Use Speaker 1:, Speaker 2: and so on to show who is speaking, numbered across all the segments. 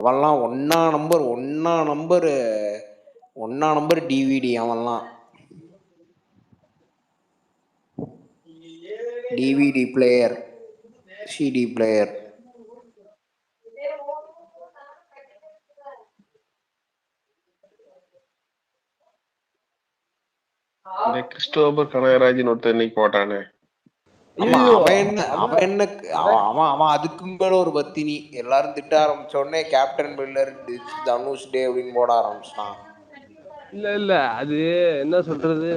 Speaker 1: அவன்லாம் ஒன்னா number DVD. அவன்லாம் DVD player, CD player.
Speaker 2: Christopher Kanagarajan ஒருத்தர் இன்னைக்கு போட்டானே.
Speaker 1: அவன் அதுக்கும் மேல ஒரு பத்தினி. எல்லாரும் திட்ட ஆரம்பிச்ச உடனே கேப்டன் பில்லர் தனுஷ் டே அப்படின்னு போட ஆரம்பிச்சான்.
Speaker 3: இல்ல அது என்ன சொல்றது,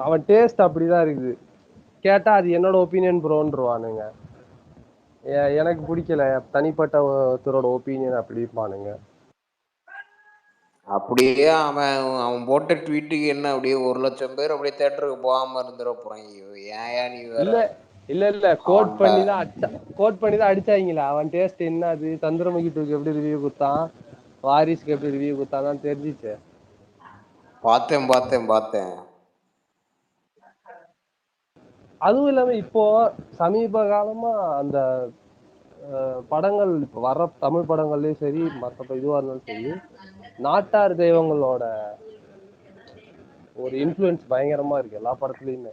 Speaker 3: அவன் டேஸ்ட் அப்படிதான் இருக்குது. கேட்டா அது என்னோட ஒப்பீனியன் ப்ரோன்றுவானுங்க. எனக்கு பிடிக்கல, தனிப்பட்ட ஒருத்தரோட ஒப்பீனியன் அப்படி இருப்பானுங்க.
Speaker 1: அப்படியே அவன் போட்ட ட்வீட்டுக்கு என்ன அப்படியே 1,00,000 பேர் அப்படியே தியேட்டருக்கு போகாம இருந்துட போறாங்க. ஏன் நீ வேற?
Speaker 3: இல்ல கோட் பண்ணி தான் அடிச்சாங்களா. அவன் டேஸ்ட் என்ன, அது சந்திரமுகி 2க்கு எப்படி ரிவ்யூ கொடுத்தான், வாரிசுக்கு எப்படி ரிவ்யூ கொடுத்தான் தெரிஞ்சிச்சு.
Speaker 1: பார்த்தேன்.
Speaker 3: அதுவும் இல்லாம இப்போ சமீப காலமா அந்த படங்கள் இப்ப வர்ற தமிழ் படங்கள்லயும் சரி, மற்ற இதுவா இருந்தாலும் சரி, நாட்டார் தெய்வங்களோட ஒரு இன்ஃப்ளூயன்ஸ் பயங்கரமா இருக்கு எல்லா படத்துலயுமே.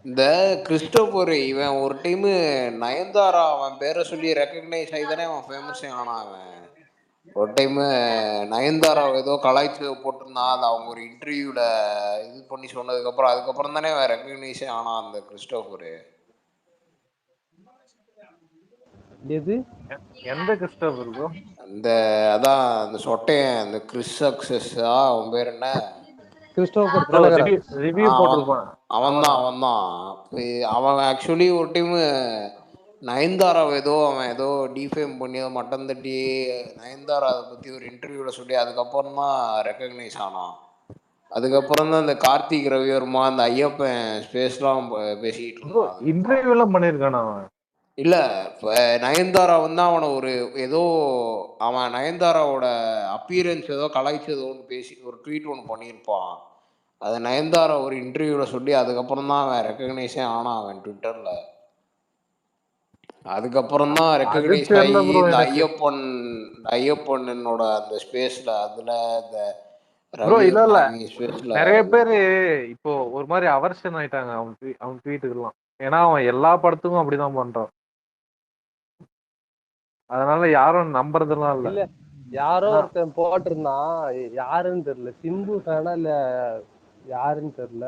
Speaker 1: இந்த கிறிஸ்டோபர் இவன் ஒரு டைம் நயன்தாரா அவன் பேரை சொல்லி ரெக்கக்னைஸ் ஆகிதானே அவன் ஃபேமஸே ஆனான். அவன் ஒரு டைம் நயன்தாரா ஏதோ கலாய்ச்சி போட்டிருந்தான். அது அவங்க ஒரு இன்டர்வியூல இது பண்ணி சொன்னதுக்கப்புறம் அதுக்கப்புறம் தானே அவன் ரெக்கக்னைஸே ஆனான் அந்த கிறிஸ்டோபரு.
Speaker 3: எது
Speaker 4: எந்த கிறிஸ்டோபர் ப்ரோ?
Speaker 1: அந்த அதான் அந்த சொட்டையன், அந்த கிறிஸ் சக்சஸா அவன் பேர் என்ன,
Speaker 3: கிறிஸ்டோபர்
Speaker 4: ரிவ்யூ போட்டிருப்பான்.
Speaker 1: அவன் ஆக்சுவலி ஒரு டைம் நயன்தாரா அவன் ஏதோ டிஃபேம் பண்ணி மட்டம் தட்டி நயன்தாரா அதை பற்றி ஒரு இன்டர்வியூவில் சொல்லி அதுக்கப்புறம் தான் ரெக்கக்னைஸ் ஆனான். அதுக்கப்புறம் தான் இந்த கார்த்திக் ரவிவர்மா அந்த ஐயப்பன் ஸ்பேஸ்லாம் பேசிக்கிட்டு இருந்தான்.
Speaker 4: இன்டர்வியூலாம் பண்ணியிருக்கானா அவன்?
Speaker 1: இல்லை, இப்போ நயன்தாரா அவனை ஒரு ஏதோ அவன் நயன்தாராவோட அப்பீரன்ஸ் ஏதோ கலாய்ச்சதோன்னு பேசி ஒரு ட்வீட் ஒன்று பண்ணியிருப்பான். அதை நயன்தாரா ஒரு இன்டர்வியூவில் சொல்லி அதுக்கப்புறம் தான் அவன் ரெக்கக்னைஸே ஆனான் அவன் ட்விட்டரில். அதுக்கப்புறம் தான் ரெக்கக்னைஸ் ஆகி இந்த ஐயப்பனோட அந்த ஸ்பேஸ்ல அதுல
Speaker 4: இல்ல நிறைய பேரு இப்போ ஒரு மாதிரி அவர்ஷன் ஆயிட்டாங்க அவன் ட்வீட்டுக்கெல்லாம். ஏன்னா அவன் எல்லா படத்துக்கும் அப்படிதான் பண்றான். அதனால யாரும் நம்புறதுலாம்
Speaker 3: இல்ல. யாரோ ஒருத்தன் போட்டிருந்தான், யாருன்னு தெரியல, சிம்பு ஃபேனா இல்ல யாருன்னு தெரியல,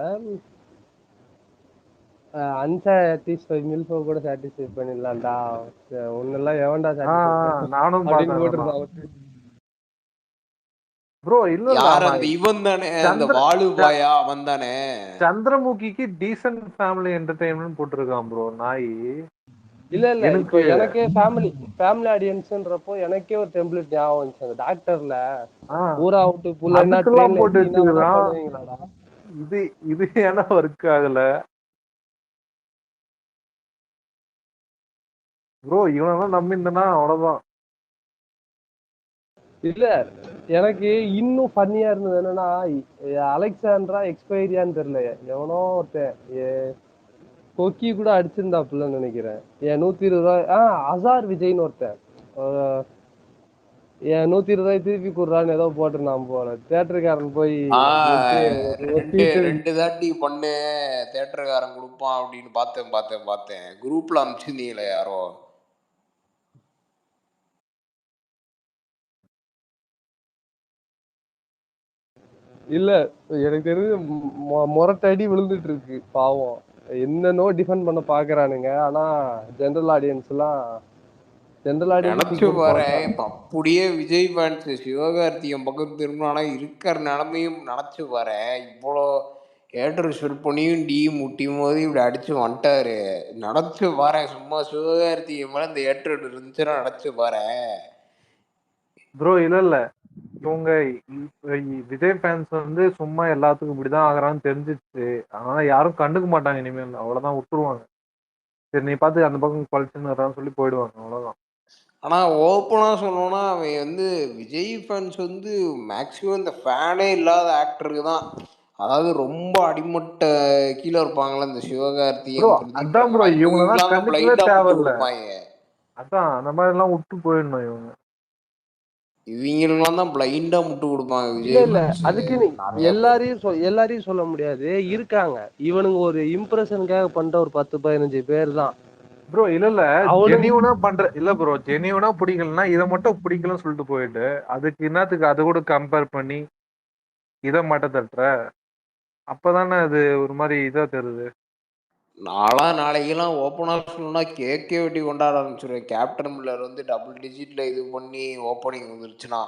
Speaker 3: அன்சாட்டிஸ்ஃபை மில்ஃபோ கூட சாட்டிஸ்ஃபை பண்ணிடலாம்டா, ஒன்னெல்லாம் எவன்டா சாட்டிஸ்ஃபை
Speaker 4: நானும்
Speaker 3: போட்டிருந்தான்
Speaker 4: ப்ரோ. இல்ல
Speaker 1: யார் அந்த இவன் தானே, அந்த வாலுபாயா அவன் தானே,
Speaker 4: சந்திரமுகிக்கு டீசன்ட் ஃபேமிலி என்டர்டெயின்மென்ட் போட்டிருக்கான் ப்ரோ நாய்.
Speaker 3: இல்ல இப்போ எனக்கே ஃபேமிலி ஆடியன்ஸ்ன்றப்போ எனக்கே ஒரு டெம்ப்ளேட் ஞாபகம் வந்துச்சு. அந்த டாக்டர்ல ஊரா விட்டு புள்ளனா ட்ரெயின்ல
Speaker 4: போட்டு வச்சிருக்கான். இது ஏன்னா ஒர்க் ஆகல ப்ரோ. இவனெல்லாம் நம்பிந்தனா அவ்வளவுதான்.
Speaker 3: இல்ல எனக்கு இன்னும் ஃபன்னியா இருந்தது என்னன்னா, அலெக்சாண்ட்ரா எக்ஸ்பைரியான்னு தெரியல, எவனோ ஒருத்தன் கொக்கி கூட அடிச்சிருந்தாப்புலன்னு நினைக்கிறேன். 120 ரூபாய் அசார் விஜய்னு ஒருத்தன் 120 ரூபாய் திருப்பி கொடுறான்னு ஏதோ போட்டிருந்தான் போல. தியேட்டருக்காரன் போய்
Speaker 1: 2 தாட்டி பண்ணு தியேட்டருக்காரன் கொடுப்பான் அப்படின்னு பார்த்தேன். குரூப்ல அனுப்பிச்சிருந்தீங்களே யாரோ.
Speaker 3: இல்ல எனக்கு தெரிஞ்சு முரட்டடி விழுந்துட்டு இருக்கு பாவம். என்னன்னோ டிஃபெண்ட் பண்ண பாக்குறானுங்க. ஆனா ஜெனரல் ஆடியன்ஸ்
Speaker 1: நினைச்சு பாரு, அப்படியே விஜய் ஃபேன்ஸ் சிவகார்த்திகேயன் பக்கம் திரும்பினா இருக்கிற நிலைமையும் நினைச்சு பாரு. இவ்வளோ ஏட்டர் ஷூட் பண்ணியும் டி முட்டியும் போது இப்படி அடிச்சு வந்துட்டாரு. நினைச்சு பாரு, சும்மா சிவகார்த்திகேயன் மேல இந்த ஏட்டர் இருந்துச்சுன்னா நினைச்சு பாரு
Speaker 4: ப்ரோ. இல்ல இவங்க விஜய் ஃபேன்ஸ் வந்து சும்மா எல்லாத்துக்கும் இப்படிதான் ஆகுறான்னு தெரிஞ்சிச்சு. அதனால யாரும் கண்டுக்க மாட்டாங்க இனிமேல். அவ்வளவுதான், விட்டுருவாங்க. சரி நீ பார்த்து அந்த பக்கம் குவாலிட்டின்னு சொல்லி போயிடுவாங்க, அவ்வளவுதான்.
Speaker 1: ஆனா ஓப்பனா சொல்லணும்னா அவன் விஜய் ஃபேன்ஸ் மேக்சிமம் இந்த ஃபேனே இல்லாத ஆக்டருக்கு தான், அதாவது ரொம்ப அடிமட்ட கீழே இருப்பாங்களா இந்த சிவகார்த்திகேயன்,
Speaker 4: அதான் ப்ரோ, இவங்க
Speaker 1: பிளைண்டா போட்டு கொடுப்பாங்க.
Speaker 4: அதான் அந்த மாதிரி எல்லாம் விட்டு போயிடணும் இவங்க.
Speaker 1: இவங்களுக்கெல்லாம் தான் பிளைண்டா முட்டு கொடுப்பாங்க
Speaker 3: இல்ல
Speaker 1: விஜய்
Speaker 3: இல்ல
Speaker 1: fans
Speaker 3: அதுக்குன்னு
Speaker 1: நிறைய பேர்.
Speaker 3: எல்லாரையும் சொல்ல முடியாது, இருக்காங்க. இவனுங்க ஒரு இம்ப்ரெஷனுக்காக பண்ற ஒரு 10-15 பேர் தான்.
Speaker 4: ப்ரோ இல்ல
Speaker 3: அவனுங்க
Speaker 4: ஜெனியூனா பண்ற இல்ல ப்ரோ, ஜெனியூனா பிடிக்கலன்னா இதை மட்டும் பிடிக்கலன்னு சொல்லிட்டு போயிட்டு அதுக்கு என்னத்துக்கு அதை கூட கம்பேர் பண்ணி இதை மட்டும் தட்டுற? அப்பதானே அது ஒரு மாதிரி இதா தெரியுது.
Speaker 1: நாளைக்கெல்லாம் ஓப்பனாக சொல்லணும்னா கேக்கே வெட்டி கொண்டாட ஆரம்பிச்சிருவேன். கேப்டன் மில்லர் வந்து டபுள் டிஜிட்ல இது பண்ணி ஓப்பனிங் வந்துருச்சுன்னா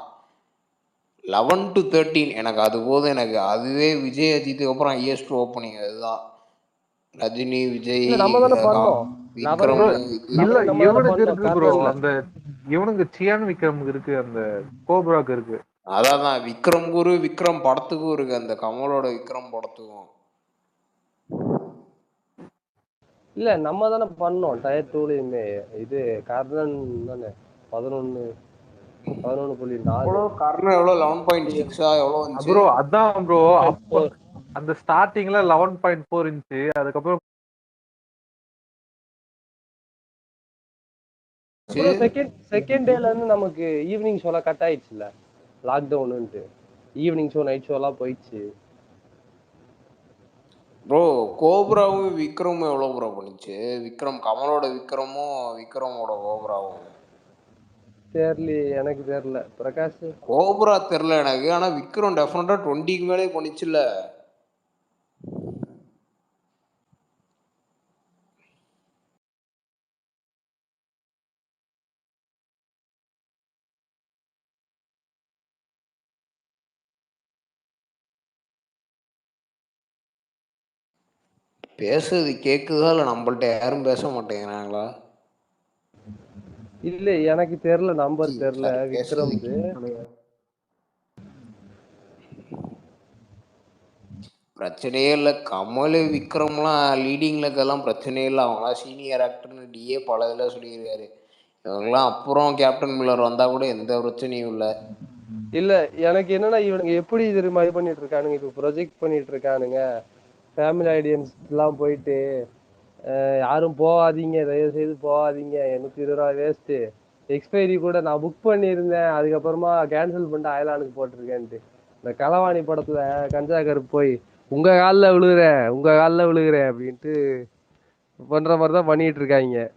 Speaker 1: 11-13 எனக்கு அது போதும். எனக்கு அதுவே விஜய் அஜித்துக்கு அப்புறம் ஹையஸ்ட் ஓப்பனிங் அதுதான். ரஜினி, விஜய்,
Speaker 3: இல்ல நம்ம தானே பண்ணோம்.
Speaker 1: விக்ரம்.
Speaker 4: ப்ரோ இல்ல
Speaker 3: நம்ம தானே
Speaker 4: இவனுக்கு
Speaker 3: பண்ணோம்
Speaker 4: இருக்கு ப்ரோ,
Speaker 3: கார்னர்ல.
Speaker 4: அந்த இவனுக்கு சியான் விக்ரமுக்கு இருக்கு, அந்த கோப்ராக்கு இருக்கு.
Speaker 1: அதான் விக்ரம் குரு விக்ரம் படத்துக்கும் இருக்கு, அந்த கமலோட விக்ரம் படத்துக்கும்.
Speaker 3: இல்ல நம்ம தானே பண்ணோம் டயர் 2லயுமே. இது கார்னன் தானே 11.4.
Speaker 1: கர்ணன் எவ்வளோ 11.6 எவ்வளோ வந்துச்சு
Speaker 4: ப்ரோ அதான் ப்ரோ, அப்ப அந்த ஸ்டார்டிங்ல 11.4 இருந்துச்சு. அதுக்கப்புறம்
Speaker 3: செகண்ட் டேல இருந்து நமக்கு ஈவினிங் ஷோலாம் கட் ஆயிடுச்சுல, லாக்டவுன்ட்டு. ஈவினிங் ஷோ நைட் ஷோலாம் போயிடுச்சு.
Speaker 1: ப்ரோ கோப்ராவும் விக்ரமும் எவ்வளோ ப்ரோ பண்ணுச்சு? விக்ரம் கமலோட விக்ரமும் விக்ரமோட கோப்ராவும்
Speaker 3: தெரியல, எனக்கு தெரியல பிரகாஷ்.
Speaker 1: கோப்ரா தெரில எனக்கு, ஆனால் விக்ரம் டெஃபினட்டாக 20க்கு மேலே பண்ணிச்சுல்ல. பேசுறது கேக்குதா இல்லை நம்மள்ட்ட யாரும் பேச மாட்டேங்கிறாங்களா?
Speaker 3: இல்ல எனக்கு தெரியல, நம்பர் தெரியல
Speaker 1: சரி, பேசுறது
Speaker 3: விக்ரம்து.
Speaker 1: பிரச்சனையே இல்லை. கமல் விக்ரம்லாம் லீடிங்கில் இருக்கெல்லாம் பிரச்சனையே இல்லை. அவங்களாம் சீனியர் ஆக்டர்னு டிஏ பல இதில் சொல்லியிருக்காரு. இவங்கெல்லாம் அப்புறம் கேப்டன் மில்லர் வந்தால் கூட எந்த பிரச்சனையும் இல்லை.
Speaker 3: இல்ல எனக்கு என்னன்னா, இவனுங்க எப்படி இது மாதிரி பண்ணிட்டு இருக்கானுங்க, இப்ப ப்ரொஜெக்ட் பண்ணிட்டு இருக்கானுங்க ஃபேமிலி ஆடியன்ஸ் எல்லாம் போயிட்டு, யாரும் போகாதீங்க, தயவு செய்து போகாதீங்க, 120 வேஸ்ட்டு, எக்ஸ்பைரி கூட நான் புக் பண்ணியிருந்தேன் அதுக்கப்புறமா கேன்சல் பண்ணிட்டு அயலானுக்கு போட்டிருக்கேன்ட்டு. இந்த களவாணி படத்துல கஞ்சா கருப்பு போய் உங்க காலில் விழுகிறேன் உங்க காலில் விழுகிறேன் அப்படின்ட்டு பண்ற மாதிரி தான் பண்ணிட்டு இருக்காங்க.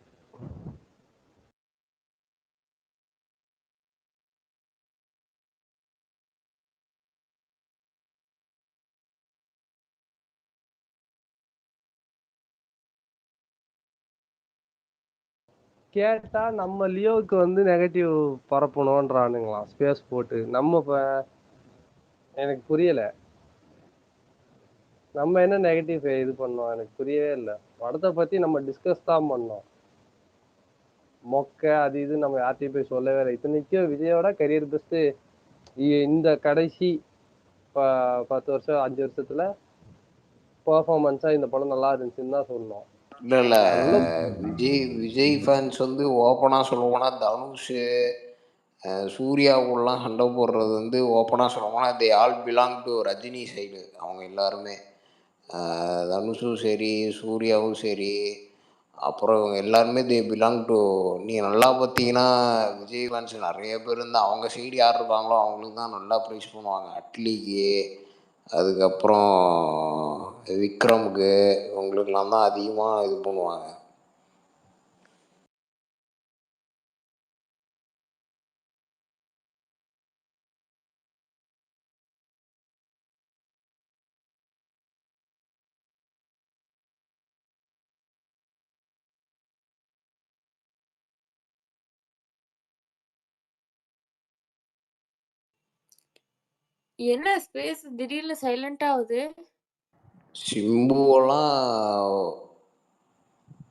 Speaker 3: கேட்டா நம்ம லியோவுக்கு வந்து நெகட்டிவ் பரப்பணும்ன்றானுங்களாம் ஸ்பேஸ் போட்டு. நம்ம இப்ப எனக்கு புரியல, நம்ம என்ன நெகட்டிவ் இது பண்ணோம், எனக்கு புரியவே இல்லை. படத்தை பத்தி நம்ம டிஸ்கஸ் தான் பண்ணோம். மொக்க அது இது நம்ம யார்ட்டையும் போய் சொல்லவே இல்லை. இத்தனைக்கும் விஜயோட கரியர் பெஸ்ட் இந்த கடைசி 10 வருஷம் 5 வருஷத்துல பெர்ஃபார்மன்ஸா இந்த படம் நல்லா இருந்துச்சுன்னு தான் சொல்லணும்.
Speaker 1: இல்லை இல்லை, விஜய் ஃபேன்ஸ் வந்து ஓப்பனாக சொல்லுவோன்னா தனுஷ் சூர்யாவுக்குலாம் சண்டை போடுறது வந்து ஓப்பனாக சொல்லுவோம்னா they all belong to Rajini side. அவங்க எல்லாருமே தனுஷும் சரி சூர்யாவும் சரி, அப்புறம் இவங்க எல்லாருமே தே பிலாங் டு. நீங்கள் நல்லா பார்த்தீங்கன்னா விஜய் ஃபேன்ஸ் நிறைய பேர் இருந்தால் அவங்க சைடு யார் இருக்காங்களோ அவங்களுக்கு தான் நல்லா ப்ரைஸ் பண்ணுவாங்க. அட்லிக்கு, அதுக்கப்புறம் விக்ரமுக்கு, இவங்களுக்கெல்லாம் தான் அதிகமாக இது பண்ணுவாங்க.
Speaker 5: என்ன ஸ்பேஸ் திடீர்னு சைலண்ட் ஆகுது?
Speaker 1: சிம்புவெல்லாம்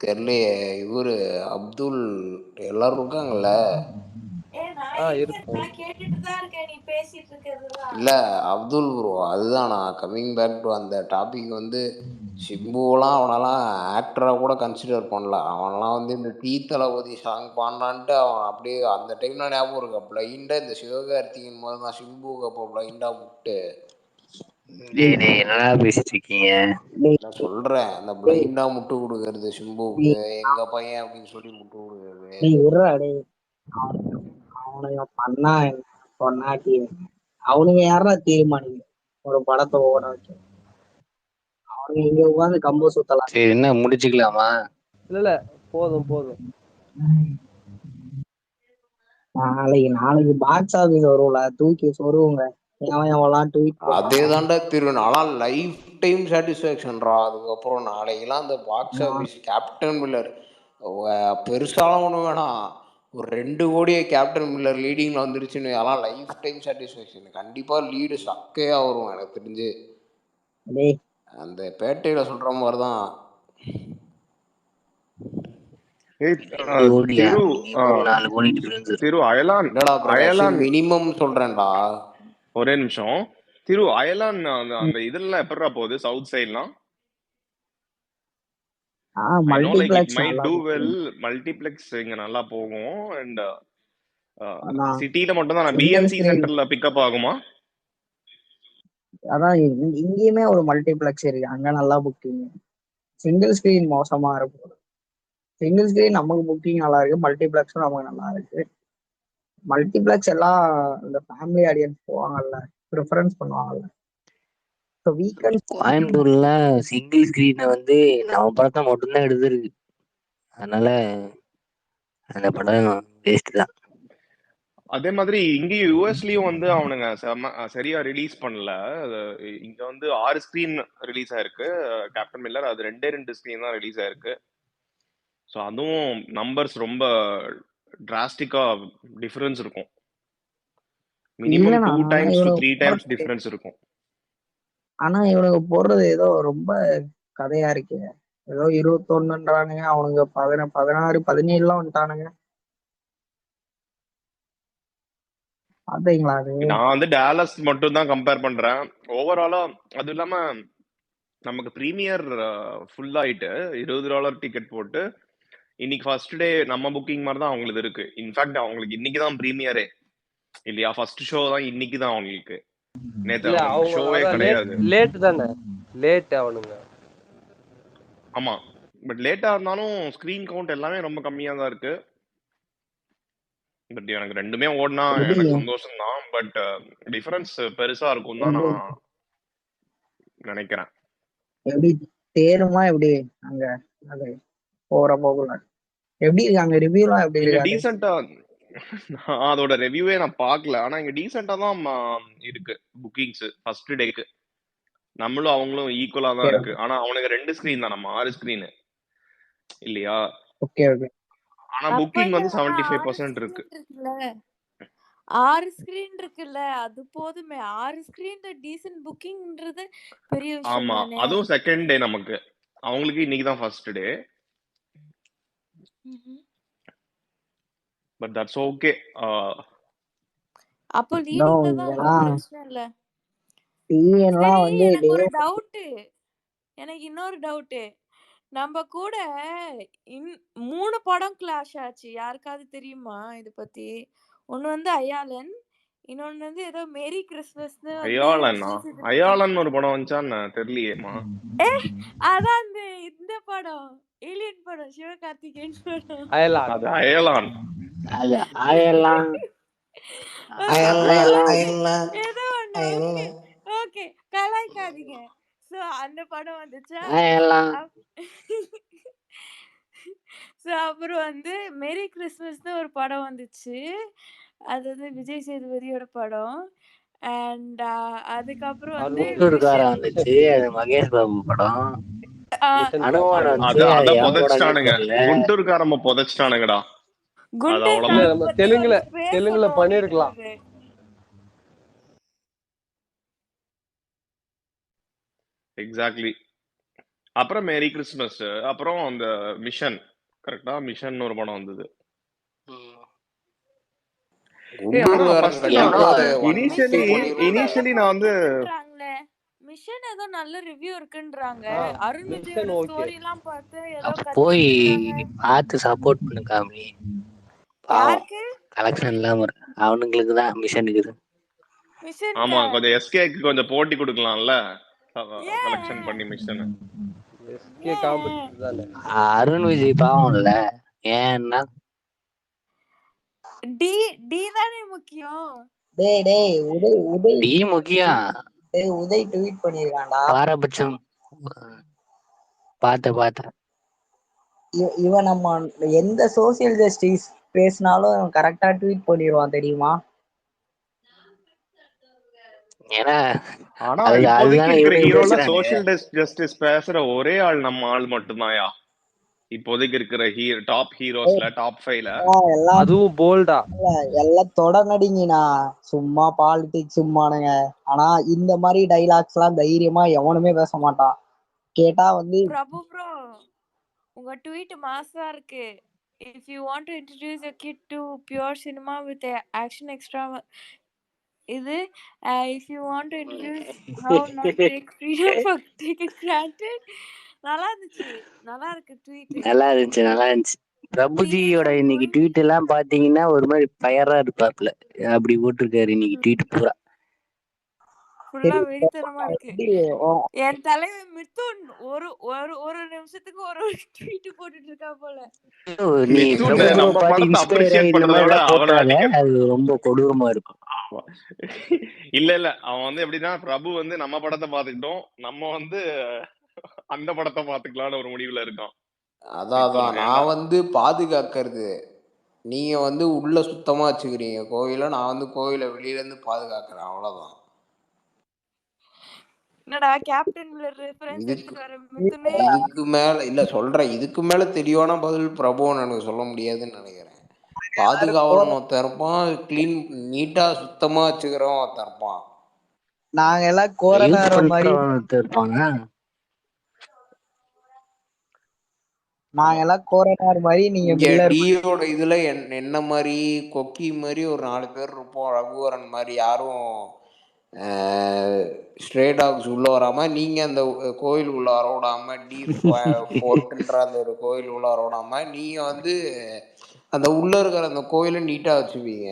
Speaker 1: தெரியலையே. இவரு அப்துல் எல்லாரும் இருக்காங்கல்ல.
Speaker 3: இருக்கும்.
Speaker 5: நான் கேட்டுட்டு தான் இருக்கேன், நீ பேசிட்டு இருக்கிறதுதான்.
Speaker 1: இல்லை அப்துல் ப்ரோ, அதுதான் நான் கம்மிங் பேக் டு அந்த டாபிக் வந்து சிம்புவெல்லாம் அவனெல்லாம் ஆக்டராக கூட கன்சிடர் பண்ணல. அவனெல்லாம் வந்து இந்த டீ தளபதி சாங் பாடினான்ட்டு அவன் அப்படியே அந்த டைமில் ஞாபகம் இருக்கா பிளைண்டாக இந்த சிவகார்த்திகேயன் மாதிரி தான் சிம்புவுக்கு அப்போ பிளைண்டாக விட்டு
Speaker 6: டேய் என்னடா பேசிட்டு இருக்கீங்க?
Speaker 1: நான் சொல்றேன், அந்த பிளைண்டா முட்டு கொடுக்கறது சிம்புவுக்கு எங்க பையன் அப்படின்னு சொல்லி முட்டு கொடுக்கறது.
Speaker 6: விட்றா டேய். அவனுங்க பண்ணா பொண்ணாட்டி அவனுங்க யாரா தீர்மானிக்க ஒரு படத்தை ஓட வைக்க? அவனுங்க இங்க உட்காந்து கம்பு சுத்தலாம். சரி என்ன முடிச்சுக்கலாமா?
Speaker 3: இல்ல போதும் போதும்.
Speaker 6: நாளைக்கு பாக்ஸ் ஆபீஸ் வரும்ல, தூக்கி சொருவுங்க. அவன் எவ்வளவு ட்வீட்
Speaker 1: அதே தாண்டா திரு, நான்லாம் லைஃப் டைம் சாட்டிஸ்ஃபேக்ஷன்ரா. அதுக்கப்புறம் நாளைக்கெல்லாம் அந்த பாக்ஸ் ஆஃபீஸ் கேப்டன் மில்லர் பெருசாலாம் ஒன்று வேணாம், ஒரு 2 கோடியே கேப்டன் மில்லர் லீடிங்கில் வந்துருச்சுன்னு அதெல்லாம் லைஃப் டைம் சாட்டிஸ்ஃபேக்ஷன். கண்டிப்பாக லீடு சக்கையாக வரும் எனக்கு தெரிஞ்சு. அந்த பேட்டையில் சொல்கிற மாதிரி தான்.
Speaker 2: திரு அயலான்
Speaker 1: மினிமம் சொல்றேன்டா.
Speaker 2: ஒரே நிமிஷம். திரு அயலான் அந்த இதெல்லாம் எப்படிடா போகுது சவுத் சைட்லாம்? மல்டிப்ளெக்ஸ் இங்க நல்லா போகும். அண்ட் சிட்டில மட்டும் தான் பிஎன்சி சென்டர்ல பிக்கப் ஆகுமா?
Speaker 6: அதான் இங்கேயுமே ஒரு மல்டிப்ளெக்ஸ் இருக்கு, அங்க நல்லா புக்கிங். சிங்கிள் ஸ்கிரீன் மோசமா இருக்கும். சிங்கிள் ஸ்கிரீன் நமக்கு புக்கிங் நல்லா இருக்கு, மல்டிப்ளெக்ஸும் நமக்கு நல்லா இருக்கு. மல்டிப்ளெக்ஸ் எல்லாம் இந்த ஃபேமிலி ஆடியன்ஸ் போவாங்கல்ல, ப்ரிஃபரன்ஸ் பண்ணுவாங்கல்ல. கோயம்புத்தூர்ல சிங்கிள் ஸ்கிரீனை வந்து நம்ம படத்தை மட்டும்தான் எடுத்துருக்கு, அதனால அந்த படம் வேஸ்ட் தான்.
Speaker 2: அதே மாதிரி இங்கேயும் யூஎஸ்லயும் வந்து அவனுங்க சரியா ரிலீஸ் பண்ணல. இங்க வந்து 6 ஸ்கிரீன் ரிலீஸ் ஆயிருக்கு கேப்டன் மில்லர், அது 2 ஸ்கிரீன் தான் ரிலீஸ் ஆயிருக்கு. ஸோ அதுவும் நம்பர்ஸ் ரொம்ப டிராஸ்டிக்கா டிஃபரன்ஸ் இருக்கும். Minimum 2 times to 3 times difference இருக்கும்.
Speaker 6: ஆனா இவனுக்கு போடுறது ஏதோ ரொம்ப கதையா இருக்கு. ஏதோ 21ன்றானுங்க, அவனுங்க 16 17 வந்துட்டானுங்க. பாத்தீங்களா?
Speaker 2: நான் வந்து டாலஸ் மட்டும் தான் கம்பேர் பண்றேன் ஓவராலா. அது இல்லாம நமக்கு பிரீமியர் ஃபுல் ஆயிட்டு $20 டிக்கெட் போட்டு இன்னைக்கு ஃபர்ஸ்ட் டே நம்ம புக்கிங் மாதிரி தான் அவங்களுக்கு இருக்கு. இன்ஃபேக்ட் அவங்களுக்கு இன்னைக்கு தான் பிரீமியரே இல்லையா? ஃபர்ஸ்ட் ஷோ தான் இன்னைக்கு தான் அவங்களுக்கு. நேத்து ஷோவே கிடையாது.
Speaker 3: லேட் தானே, லேட் அவனுங்க.
Speaker 2: ஆமா, பட் லேட்டா இருந்தாலும் ஸ்கிரீன் கவுண்ட் எல்லாமே ரொம்ப கம்மியா தான் இருக்கு. பட் எனக்கு ரெண்டுமே ஓடினா எனக்கு சந்தோஷம் தான். பட் டிஃபரன்ஸ் பெருசா இருக்கும் தான் நான் நினைக்கிறேன்.
Speaker 6: எப்படி தேருமா எப்படி அங்க அது போற போகல எப்படி இருக்கு அங்க? ரிவ்யூலாம் எப்படி இருக்கு?
Speaker 2: டீசென்ட்டா அதோட ரிவ்யூவே நான் பார்க்கல. ஆனா இங்க டீசென்ட்டா தான் இருக்கு புக்கிங்ஸ் ஃபர்ஸ்ட் டேக்கு. நம்மளும் அவங்களும் ஈக்குவலா தான் இருக்கு. ஆனா அவனுக்கு 2 ஸ்கிரீன் தான், நம்ம 6 ஸ்கிரீன் இல்லையா?
Speaker 6: Okay okay.
Speaker 2: ஆனா புக்கிங் வந்து 75% இருக்கு.
Speaker 5: 6 ஸ்கிரீன் இருக்குல்ல, அது போதுமே. 6 ஸ்கிரீன்ல டீசன்ட் புக்கிங்ன்றது பெரிய விஷயம்.
Speaker 2: ஆமா, அதுவும் செகண்ட் டே நமக்கு. அவங்களுக்கு இன்னைக்கு தான் first day. But that's okay.
Speaker 5: அப்போ லீடிங்ல தான் பிரச்சனை இல்ல. எனக்கு ஒரு டவுட், எனக்கு இன்னொரு டவுட். நம்ம கூட 3 படம் கிளாஷ் ஆச்சு. யாருக்காவது தெரியுமா இது பத்தி? ஒன்னு வந்து அயாலன், இன்னொன்னு வந்து ஏதோ மேரி கிறிஸ்மஸ்னு.
Speaker 2: அயாலன் ஒரு படம் வந்துச்சான்னு தெரியலையேமா.
Speaker 5: அதான் இந்த படம், ஏலியன் படம், சிவகார்த்திகேயன் படம்.
Speaker 2: அது அயலான்.
Speaker 5: ஏதோ ஒண்ணு. ஓகே, கலாய்க்காதீங்க. சோ அந்த படம் வந்துச்சா? ஸோ அப்புறம் வந்து மேரி கிறிஸ்மஸ்னு ஒரு படம் வந்துச்சு. அது வந்து விஜய் சேதுபதியோட படம். அண்ட் அதுக்கப்புறம் வந்து
Speaker 6: வந்துச்சு, அது மகேஷ் பாபு படம்.
Speaker 2: அத புதைச்சிட்டானுங்க, குண்டூர்காரம்ப புதைச்சிட்டானுங்கடா.
Speaker 3: தெலுங்குல பண்ணிருக்கலாம்.
Speaker 2: எக்ஸாக்ட்லி. அப்புறம் மேரி கிறிஸ்மஸ், அப்புறம் அந்த மிஷன், கரெக்டா? மிஷன் ஒரு படம் வந்தது. இனிஷியலி நான் வந்து
Speaker 5: மிஷன் ஏதோ நல்ல ரிவ்யூ இருக்குன்றாங்க. அருண் விஜயோட ஸ்டோரி எல்லாம் பார்த்து ஏதோ
Speaker 6: போய் பார்த்து சப்போர்ட் பண்ணுங்க.
Speaker 5: யாருக்கு
Speaker 6: கலெக்ஷன் இல்லாம அவனுங்களுக்கு தான் மிஷன் இருக்குது.
Speaker 5: மிஷன்
Speaker 2: ஆமா, கொஞ்சம் எஸ்கேக்கு கொஞ்சம் போட்டி கொடுக்கலாம்ல, கலெக்ஷன்
Speaker 5: ஏன்
Speaker 2: பண்ணி மிஷன்.
Speaker 3: எஸ்கே
Speaker 5: ஏன்
Speaker 3: காம்படிட்டர் தானே.
Speaker 7: அருண் விஜய் பாவம்ல, ஏன்னா
Speaker 5: டி டி தானே முக்கியம்.
Speaker 6: டேய் உதய்
Speaker 7: டீ முக்கியம்.
Speaker 6: உதய் ட்வீட் பண்ணிருக்கான்டா.
Speaker 7: பாரபட்சம் பார்த்த
Speaker 6: இவன் நம்ம எந்த சோசியல் ஜஸ்டிஸ் பேசினாலும் கரெக்டா ட்வீட் பண்ணிடுவான் தெரியுமா?
Speaker 7: ஏன்னா
Speaker 2: ஆனா
Speaker 7: அது
Speaker 2: இப்போதைக்கு
Speaker 7: அதுதானே
Speaker 2: இருக்கிற
Speaker 7: இவனுக்கு
Speaker 2: ஹீரோல
Speaker 7: பேசுறாங்க.
Speaker 2: சோசியல் ஜஸ்டிஸ் பேசுற ஒரே ஆள் நம்ம ஆள் மட்டும்தான்யா. இப்போதைக்கு இருக்கிற டாப் ஹீரோஸ்ல, டாப் 5ல
Speaker 6: எல்லாம்
Speaker 3: அதுவும் போல்டா.
Speaker 6: எல்லாம் தொடநடிங்கண்ணா, சும்மா பாலிடிக்ஸ் சும்மானுங்க. ஆனா இந்த மாதிரி டைலாக்ஸ் எல்லாம் தைரியமா எவனுமே பேச மாட்டான். கேட்டா வந்து
Speaker 5: பிரபு ப்ரோ, உங்க ட்வீட் மாசா இருக்கு. If you want to introduce your kid to pure cinema with a action extra, இது if you want to introduce how not to take freedom for taken granted. நல்லா இருந்துச்சு, நல்லா இருக்கு ட்வீட்.
Speaker 7: நல்லா இருந்துச்சு. பிரபுஜியோட இன்னைக்கு ட்வீட் எல்லாம் பாத்தீங்கன்னா ஒரு மாதிரி பயரா இருப்பாப்ல, அப்படி போட்டிருக்காரு இன்னைக்கு ட்வீட் பூரா.
Speaker 5: ஃபுல்லா வெறித்தனமா இருக்கு. என் தலைவன் மிதுன் ஒரு ஒரு ஒரு நிமிஷத்துக்கு ஒரு ட்வீட் போட்டுட்டு இருக்கா போல.
Speaker 7: நீ
Speaker 2: மிதுன்
Speaker 7: பிரபு
Speaker 2: நம்ம
Speaker 7: பார்த்து
Speaker 2: படத்தை
Speaker 7: இன்ஸ்பயர்
Speaker 2: அப்ரிசியேட்
Speaker 7: ஆகி இந்த
Speaker 2: பண்றதை
Speaker 7: மாதிரி
Speaker 2: விட
Speaker 7: எல்லாம்
Speaker 2: அவனை
Speaker 7: போட்டாங்க,
Speaker 2: அடிக்க.
Speaker 7: அது ரொம்ப கொடூரமா இருக்கும்.
Speaker 2: இல்ல அவன் வந்து எப்படின்னா, பிரபு வந்து நம்ம படத்தை பார்த்துக்கிட்டோம், நம்ம வந்து அந்த படத்தை பார்த்துக்கலாம்னு ஒரு முடிவுல இருக்கான்.
Speaker 1: அதான் நான் வந்து பாதுகாக்கிறது, நீங்க வந்து உள்ள சுத்தமா வச்சுக்கிறீங்க கோயிலை, நான் வந்து கோயிலை வெளியில இருந்து பாதுகாக்கிறேன், அவ்வளவுதான்.
Speaker 5: என்னடா கேப்டன் மில்லர் ரெஃபரன்ஸ் எடுத்துட்டு வர மிதுனே.
Speaker 1: இதுக்கு மேல இல்ல சொல்றேன், இதுக்கு மேல தெளிவான பதில் பிரபுன்னு எனக்கு சொல்ல முடியாதுன்னு நினைக்கிறேன். பாதுகாவலன் ஒருத்தன் இருப்பான், கிளீன் நீட்டா சுத்தமா வச்சுக்கிறவன் ஒருத்தன் இருப்பான்.
Speaker 6: நாங்க எல்லாம் கோரனார மாதிரி
Speaker 7: இருப்பாங்க.
Speaker 6: நாங்க எல்லாம் கோரனார் மாதிரி, நீங்க மில்லர்.
Speaker 1: டியோட இதுல என்ன மாதிரி கொக்கி மாதிரி ஒரு 4 பேர் இருப்போம். ரகுவரன் மாதிரி யாரும் ஸ்ட்ரே டாக்ஸ் உள்ள வராம, நீங்க அந்த கோயில் உள்ள வர விடாம, டி ஃபோர்ட்ன்ற அந்த ஒரு கோயில் உள்ள வர விடாம, நீங்க வந்து அந்த உள்ள இருக்கிற அந்த கோயிலை நீட்டா வச்சுப்பீங்க.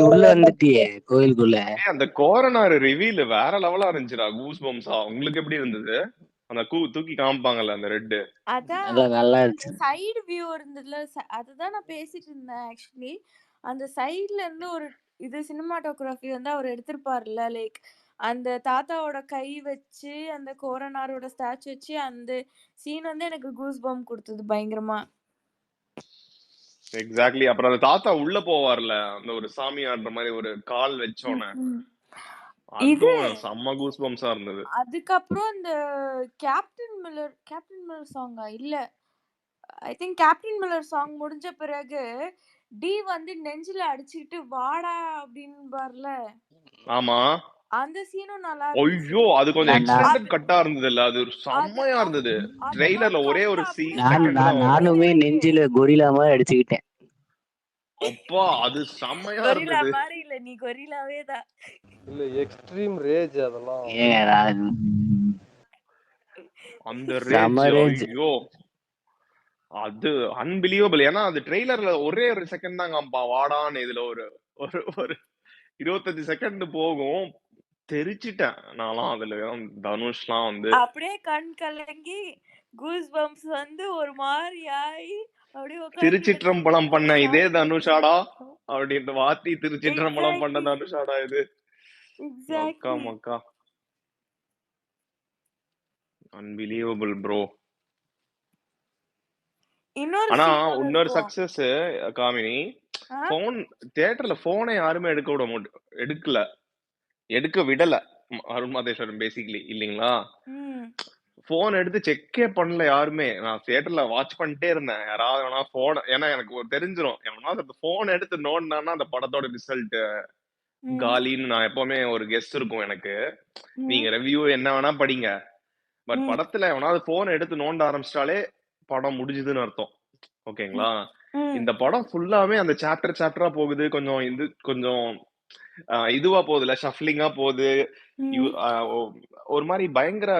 Speaker 7: உள்ள வந்துட்டியே கோயிலுக்குள்ள.
Speaker 2: அந்த கோரனார் ரிவீல் வேற லெவலா இருந்துச்சுடா, கூஸ் பம்ஸா. உங்களுக்கு எப்படி இருந்தது? அந்த தூக்கி காமிப்பாங்கல்ல அந்த ரெட்,
Speaker 5: அதான்
Speaker 7: நல்லா இருந்துச்சு.
Speaker 5: சைடு வியூ இருந்ததுல, அதுதான் நான் பேசிட்டு இருந்தேன். ஆக்சுவலி அந்த சைடுல இருந்து ஒரு இது சினிமாட்டோகிராஃபி வந்து அவர் எடுத்திருப்பாருல, லைக் அந்த தாத்தாவோட கை வச்சு அந்த கோரனாரோட ஸ்டாச்சு வச்சு அந்த சீன் வந்து எனக்கு கூஸ் பம் கொடுத்தது பயங்கரமா.
Speaker 2: எக்ஸாக்ட்லி. அப்புறம் அந்த தாத்தா உள்ள போவார்ல, அந்த ஒரு சாமி ஆடுற மாதிரி ஒரு கால் வச்சோன்னு, அதுவும் செம்ம கூஸ் பம்ஸா இருந்தது.
Speaker 5: அதுக்கப்புறம் இந்த கேப்டன் மில்லர் சாங்கா இல்ல, I think captain Miller song முடிஞ்ச பிறகு டி வந்து நெஞ்சில அடிச்சுக்கிட்டு வாடா அப்படின்னு பாருல.
Speaker 2: ஆமா,
Speaker 5: அந்த சீனும் நல்லா இருந்துச்சு.
Speaker 2: ஐயோ அது கொஞ்சம் எக்ஸ்டெண்டட் கட்டா இருந்தது இல்ல, அது செம்மையா இருந்தது. ட்ரெய்லர்ல ஒரே ஒரு
Speaker 7: நானுமே நெஞ்சில கொரில்லா மாதிரி அடிச்சுக்கிட்டேன்.
Speaker 2: அப்பா அது செம்மையா
Speaker 5: கொரில்லா
Speaker 2: இருந்தது.
Speaker 5: மாதிரி இல்ல, நீ கொரில்லாவே தான்.
Speaker 3: இல்ல எக்ஸ்ட்ரீம் ரேஜ் அதெல்லாம்.
Speaker 2: அந்த ரேஜ் ஐயோ அது அன்பிலீவபிள். ஏன்னா அது ட்ரெய்லர்ல ஒரே ஒரு செகண்ட் தான் காம்பா வாடான்னு, இதுல ஒரு ஒரு 25 செகண்ட் போகும். தெரிச்சிட்டேன் நான்லாம். அதுல தனுஷ்லாம் வந்து
Speaker 5: அப்படியே கண் கலங்கி கூஸ் பம்ப்ஸ் வந்து ஒரு மாதிரி ஆகி அப்படியே
Speaker 2: திருச்சிற்றம்பலம் பண்ண இதே தனுஷாடா அப்படின்ற வாத்தி, திருச்சிற்றம்பலம் பண்ண தனுஷாடா இது. மக்கா மக்கா அன்பிலீவபிள் ப்ரோ. ஆனா இன்னொரு சக்சஸ் காமினி, போன் தியேட்டர்ல போனை யாருமே எடுக்க விடல அருண் மாதேஸ்வரன் பேசிக்கலி இல்லீங்களா. போன் எடுத்து செக்கே பண்ணல யாருமே. நான் தியேட்டர்ல வாட்ச் பண்ணிட்டே இருந்தேன், யாராவது வேணா போன், ஏன்னா எனக்கு தெரிஞ்சிடும் எவனாவது போன் எடுத்து நோண்டானா அந்த படத்தோட ரிசல்ட் காலின்னு நான் எப்பவுமே ஒரு கெஸ் இருக்கும் எனக்கு. நீங்க ரிவ்யூ என்ன வேணா படிங்க, பட் படத்துல எவனாவது போன் எடுத்து நோண்ட ஆரம்பிச்சிட்டாலே படம் முடிஞ்சுதுன்னு அர்த்தம். ஓகேங்களா. இந்த படம் ஃபுல்லாவே அந்த சாப்டரா போகுது, கொஞ்சம் இதுவா போகுதுல, ஷஃப்லிங்கா போகுது, ஒரு மாதிரி பயங்கர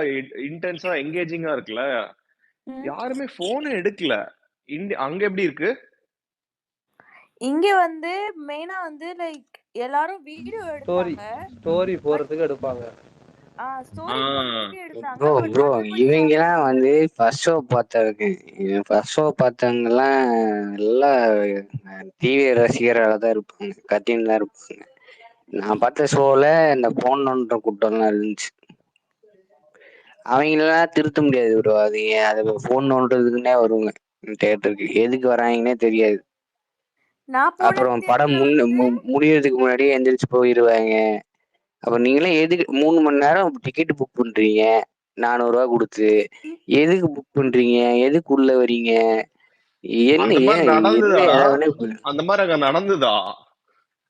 Speaker 2: இன்டென்ஸா என்கேஜிங்கா இருக்குல்ல. யாருமே போன் எடுக்கல. அங்க எப்படி இருக்கு?
Speaker 5: இங்க வந்து மெயினா வந்து லைக் எல்லாரும் வீடியோ
Speaker 3: ஸ்டோரி
Speaker 5: எடுத்தாங்க.
Speaker 3: ஸ்டோரி
Speaker 5: பட்
Speaker 3: போறதுக்கு எடுப்பாங்க.
Speaker 5: ஸ்டோரி போடுறதுக்கு எடுத்தாங்க.
Speaker 7: ப்ரோ
Speaker 5: பட்
Speaker 7: ப்ரோ
Speaker 5: மத்தபடி
Speaker 7: இவங்கெல்லாம் வந்து ஃபர்ஸ்ட் ஷோ பார்த்தவங்கலாம் எல்லாம் டிவி ரசிகராக தான் இருப்பாங்க, கத்தின்னு தான் இருப்பாங்க. நான் பார்த்த ஷோவில் இந்த ஃபோன் நோண்டுற கூட்டம்லாம் இருந்துச்சு. அவங்களெல்லாம் திருத்த முடியாது ப்ரோ. அது ஃபோன் நோண்டுறதுக்குன்னே வருவாங்க தேட்டருக்கு. எதுக்கு வராங்கன்னே தெரியாது.
Speaker 5: நான் போன
Speaker 7: அப்புறம் படம்
Speaker 5: தியேட்டர்ல வந்து
Speaker 7: முடியறதுக்கு முன்னாடியே எந்திரிச்சு போயிடுவாங்க. அப்புறம் நீங்களே எதுக்கு 3 மணி நேரம் டிக்கெட் புக் பண்றீங்க 400 ரூபா கொடுத்து? எதுக்கு புக் பண்றீங்க? எதுக்கு உள்ள வரீங்க? என்ன
Speaker 2: அந்த மாதிரி
Speaker 7: ஏன்
Speaker 2: நடந்துதா?
Speaker 7: என்ன எதை
Speaker 2: அந்த மாதிரி அங்க நடந்துதா?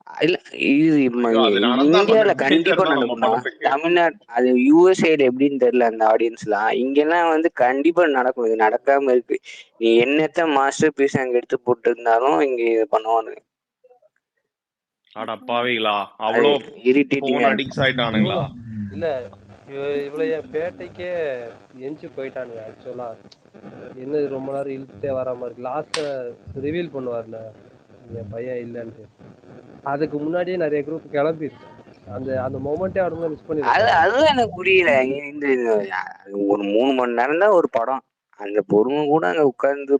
Speaker 7: இல்ல இது
Speaker 2: ஐயோ, அது நடந்தா
Speaker 7: இந்தியால
Speaker 2: கொஞ்சம்
Speaker 7: கண்டிப்பா
Speaker 2: டேஞ்சர் தான் நம்ம
Speaker 7: நடக்குமா?
Speaker 2: படத்துக்கு.
Speaker 7: தமிழ்நாடு அது யூஎஸ் சைடு எப்படின்னு தெரியல அந்த ஆடியன்ஸ்லாம். இங்கெல்லாம் வந்து கண்டிப்பா நடக்கும். இது நடக்காம இருக்கு. நீ என்னத்த மாஸ்டர் பீஸ் அங்க எடுத்து போட்டு இருந்தாலும் இங்க இது பண்ணுவானுங்க.
Speaker 2: அட பாவிகளா,
Speaker 7: அது
Speaker 2: அவ்வளோ
Speaker 7: இரிட்டேட்டிங்கா
Speaker 2: போன்
Speaker 7: இருக்கும்.
Speaker 2: அடிக்ட்ஸ் ஆயிட்டானுங்களா?
Speaker 3: இல்ல இவ்வளோ என் பேட்டைக்கே எஞ்சி போயிட்டானுங்க ஆக்சுவலா. என்ன ரொம்ப நேரம் இழுத்துட்டே வராம இருக்கு. லாஸ்ட்டை ரிவீல் பண்ணுவார்ல என் பையன் இல்லைன்ட்டு. அதுக்கு முன்னாடியே நிறைய குரூப் கிளம்பிருக்கு. அந்த அந்த மொமெண்ட்டே அவங்க மிஸ் பண்ணிருப்பாங்க.
Speaker 7: அதுதான் எனக்கு புரியல. ஒரு 3 மணி நேரம் தான் ஒரு படம். அந்த பொறுமை கூட அங்க உட்கார்ந்து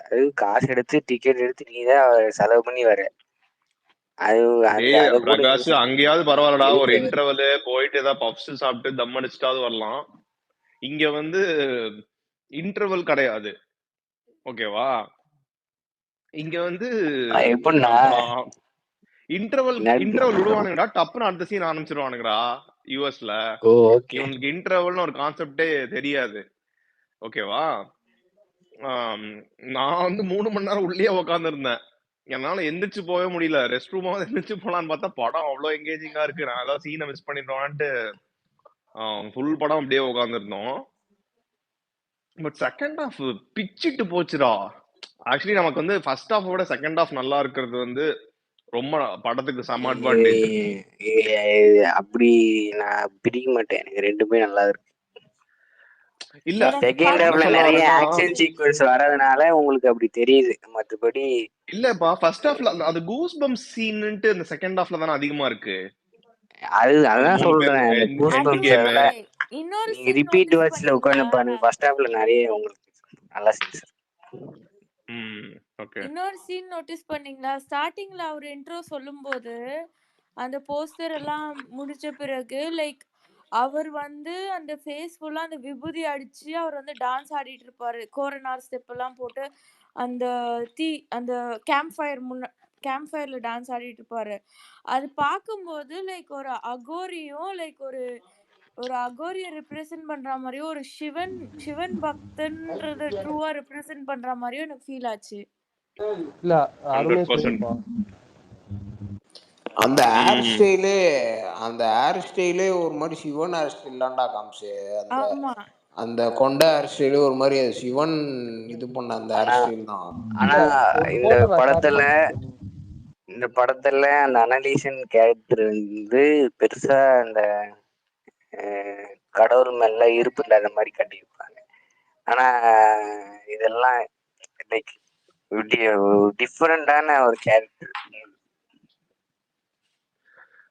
Speaker 7: அது காசு எடுத்து டிக்கெட் எடுத்து நீதான் செலவு பண்ணி வர. அது
Speaker 2: டேய்
Speaker 7: அத கூட
Speaker 2: பிரகாஷ், அங்கேயாவது பரவாயில்லடா, ஒரு
Speaker 7: இருக்காது.
Speaker 2: இன்டர்வலு போயிட்டு ஏதாவது பப்ஸ் சாப்பிட்டு தம் அடிச்சுட்டாவது வரலாம். இங்க வந்து இன்டர்வல் கிடையாது, ஓகேவா? இங்க வந்து
Speaker 7: எப்படின்னா
Speaker 2: இன்டர்வல் விடுவானுங்கடா, டப்புன்னு அடுத்த சீன் ஆரம்பிச்சிருவானுங்கடா யூஎஸ்ல.
Speaker 7: ஓகே
Speaker 2: இவனுக்கு இன்டர்வல்னு ஒரு கான்செப்டே தெரியாது, ஓகேவா? நான் வந்து 3 மணி நேரம் உள்ளே உட்காந்து இருந்தேன். என்னால எந்திரிச்சு போகவே முடியல. ரெஸ்ட் ரூமாவது எந்திரிச்சு போலான்னு பார்த்தா படம் அவ்வளவு எங்கேஜிங்கா இருக்கு. நான் ஏதாவது சீனை மிஸ் பண்ணிடுவான்ட்டு ஃபுல் படம் அப்படியே உட்காந்துருந்தோம். பட் செகண்ட் ஹாஃப் பிச்சிட்டு போச்சுடா. ஆக்சுவலி நமக்கு வந்து ஃபர்ஸ்ட் ஹாஃபோட செகண்ட் ஹாஃப் நல்லா இருக்கிறது வந்து ரொம்ப படத்துக்கு செம அட்வான்டேஜ்.
Speaker 7: அப்படி நான் பிரிக்க மாட்டேன். எனக்கு ரெண்டுமே நல்லா இருக்கு.
Speaker 2: இல்ல
Speaker 5: எனக்கு
Speaker 7: செகண்ட்
Speaker 2: என்ன
Speaker 7: ஹாஃப்ல
Speaker 2: சொல்ல
Speaker 7: நிறைய
Speaker 2: வரேன்னா,
Speaker 7: ஆக்ஷன் சீக்வன்ஸ் வரதுனால உங்களுக்கு அப்படி தெரியுது. மற்றபடி
Speaker 2: இல்லப்பா ஃபர்ஸ்ட் ஹாஃப்ல அது கூஸ் பம்ப் சீன்னுட்டு இந்த செகண்ட் ஹாஃப்ல தானே அதிகமா இருக்கு. அந்த
Speaker 7: அதான்
Speaker 2: 3 பேர்
Speaker 7: சொல்றேன். இந்த கூஸ்
Speaker 2: எண்ட்
Speaker 7: பம்ப்ஸ்
Speaker 2: கேம்.
Speaker 7: அதெல்லாம்
Speaker 5: இன்னொரு
Speaker 7: நீங்க
Speaker 5: சீன்
Speaker 7: ரிப்பீட்
Speaker 5: நோட்டீஸ்
Speaker 7: வாட்ச்ல உட்காந்து
Speaker 5: பண்ணீங்களா?
Speaker 7: பாருங்க. ஃபர்ஸ்ட் ஹாஃப்ல நிறைய உங்களுக்கு நல்லா சீன்ஸ்.
Speaker 2: ஓகே.
Speaker 5: இன்னொரு சீன் நோட்டீஸ் பண்ணீங்களா? ஸ்டார்டிங்ல அவர் இன்ட்ரோ சொல்லும்போது அந்த போஸ்டர் எல்லாம் முடிச்ச பிறகு லைக் அவர் வந்து அந்த ஃபேஸ் ஃபுல்லா அந்த விபூதி அடிச்சு அவர் வந்து டான்ஸ் ஆடிட்டு இருப்பாரு. கோரனார் ஸ்டெப் எல்லாம் போட்டு அந்த அந்த கேம்ப் ஃபயர்ல டான்ஸ் ஆடிட்டு இருப்பாரு. அது பார்க்கும்போது லைக் ஒரு அகோரியும் லைக் ஒரு அகோரிய ரெப்ரசென்ட் பண்ற மாதிரியும் ஒரு சிவன் பக்தன்றது ட்ரூவா ரெப்ரசென்ட் பண்ற மாதிரியும் எனக்கு ஃபீல் ஆச்சு.
Speaker 3: இல்ல அருமையா
Speaker 2: 100%.
Speaker 3: சொல்லியிருப்பான்.
Speaker 1: அந்த ஹேர் ஸ்டைலே ஒரு மாதிரி சிவன் ஹேர் ஸ்டைல் தான்டா காமிச்சு. அந்த
Speaker 5: ஆமா.
Speaker 1: அந்த கொண்ட ஹேர் ஸ்டைலே ஒரு மாதிரி சிவன் இது பண்ண அந்த ஹேர் ஸ்டைல் தான்.
Speaker 7: ஆனா இந்த படத்துல அந்த அனலீசன் கேரக்டர் வந்து பெருசா அந்த கடவுள் மேல இருப்பு இல்லாத மாதிரி காட்டியிருப்பாங்க. ஆனா இதெல்லாம் லைக் டிஃபரெண்டான ஒரு கேரக்டர்.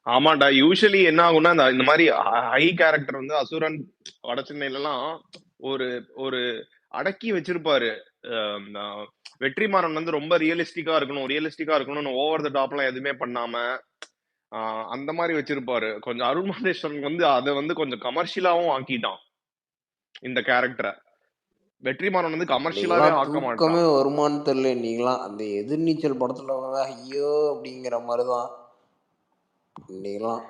Speaker 2: ஆமாண்டா, யூஸ்வலி என்ன ஆகும்னா இந்த மாதிரி ஹை கேரக்டர் வந்து அசுரன் வட சென்னையில எல்லாம் ஒரு ஒரு அடக்கி வச்சிருப்பாரு. வெற்றிமாறன் வந்து ரொம்ப ரியலிஸ்டிக்கா இருக்கணும்னு ஓவர் த டாப்லாம் எதுவுமே பண்ணாம அந்த மாதிரி வச்சிருப்பாரு. கொஞ்சம் அருண் மகேஸ்வரன் வந்து அதை வந்து கொஞ்சம் கமர்ஷியலாவும் ஆக்கிட்டான் இந்த கேரக்டரை. வெற்றிமாறன் வந்து கமர்ஷியலாவே ஆக்க மாட்டான்.
Speaker 1: தூக்கமே வருமானு தெரியல. நீங்களாம் அந்த எதிர்நீச்சல் படத்துல ஐயோ அப்படிங்கிற மாதிரிதான் நீங்களாம்.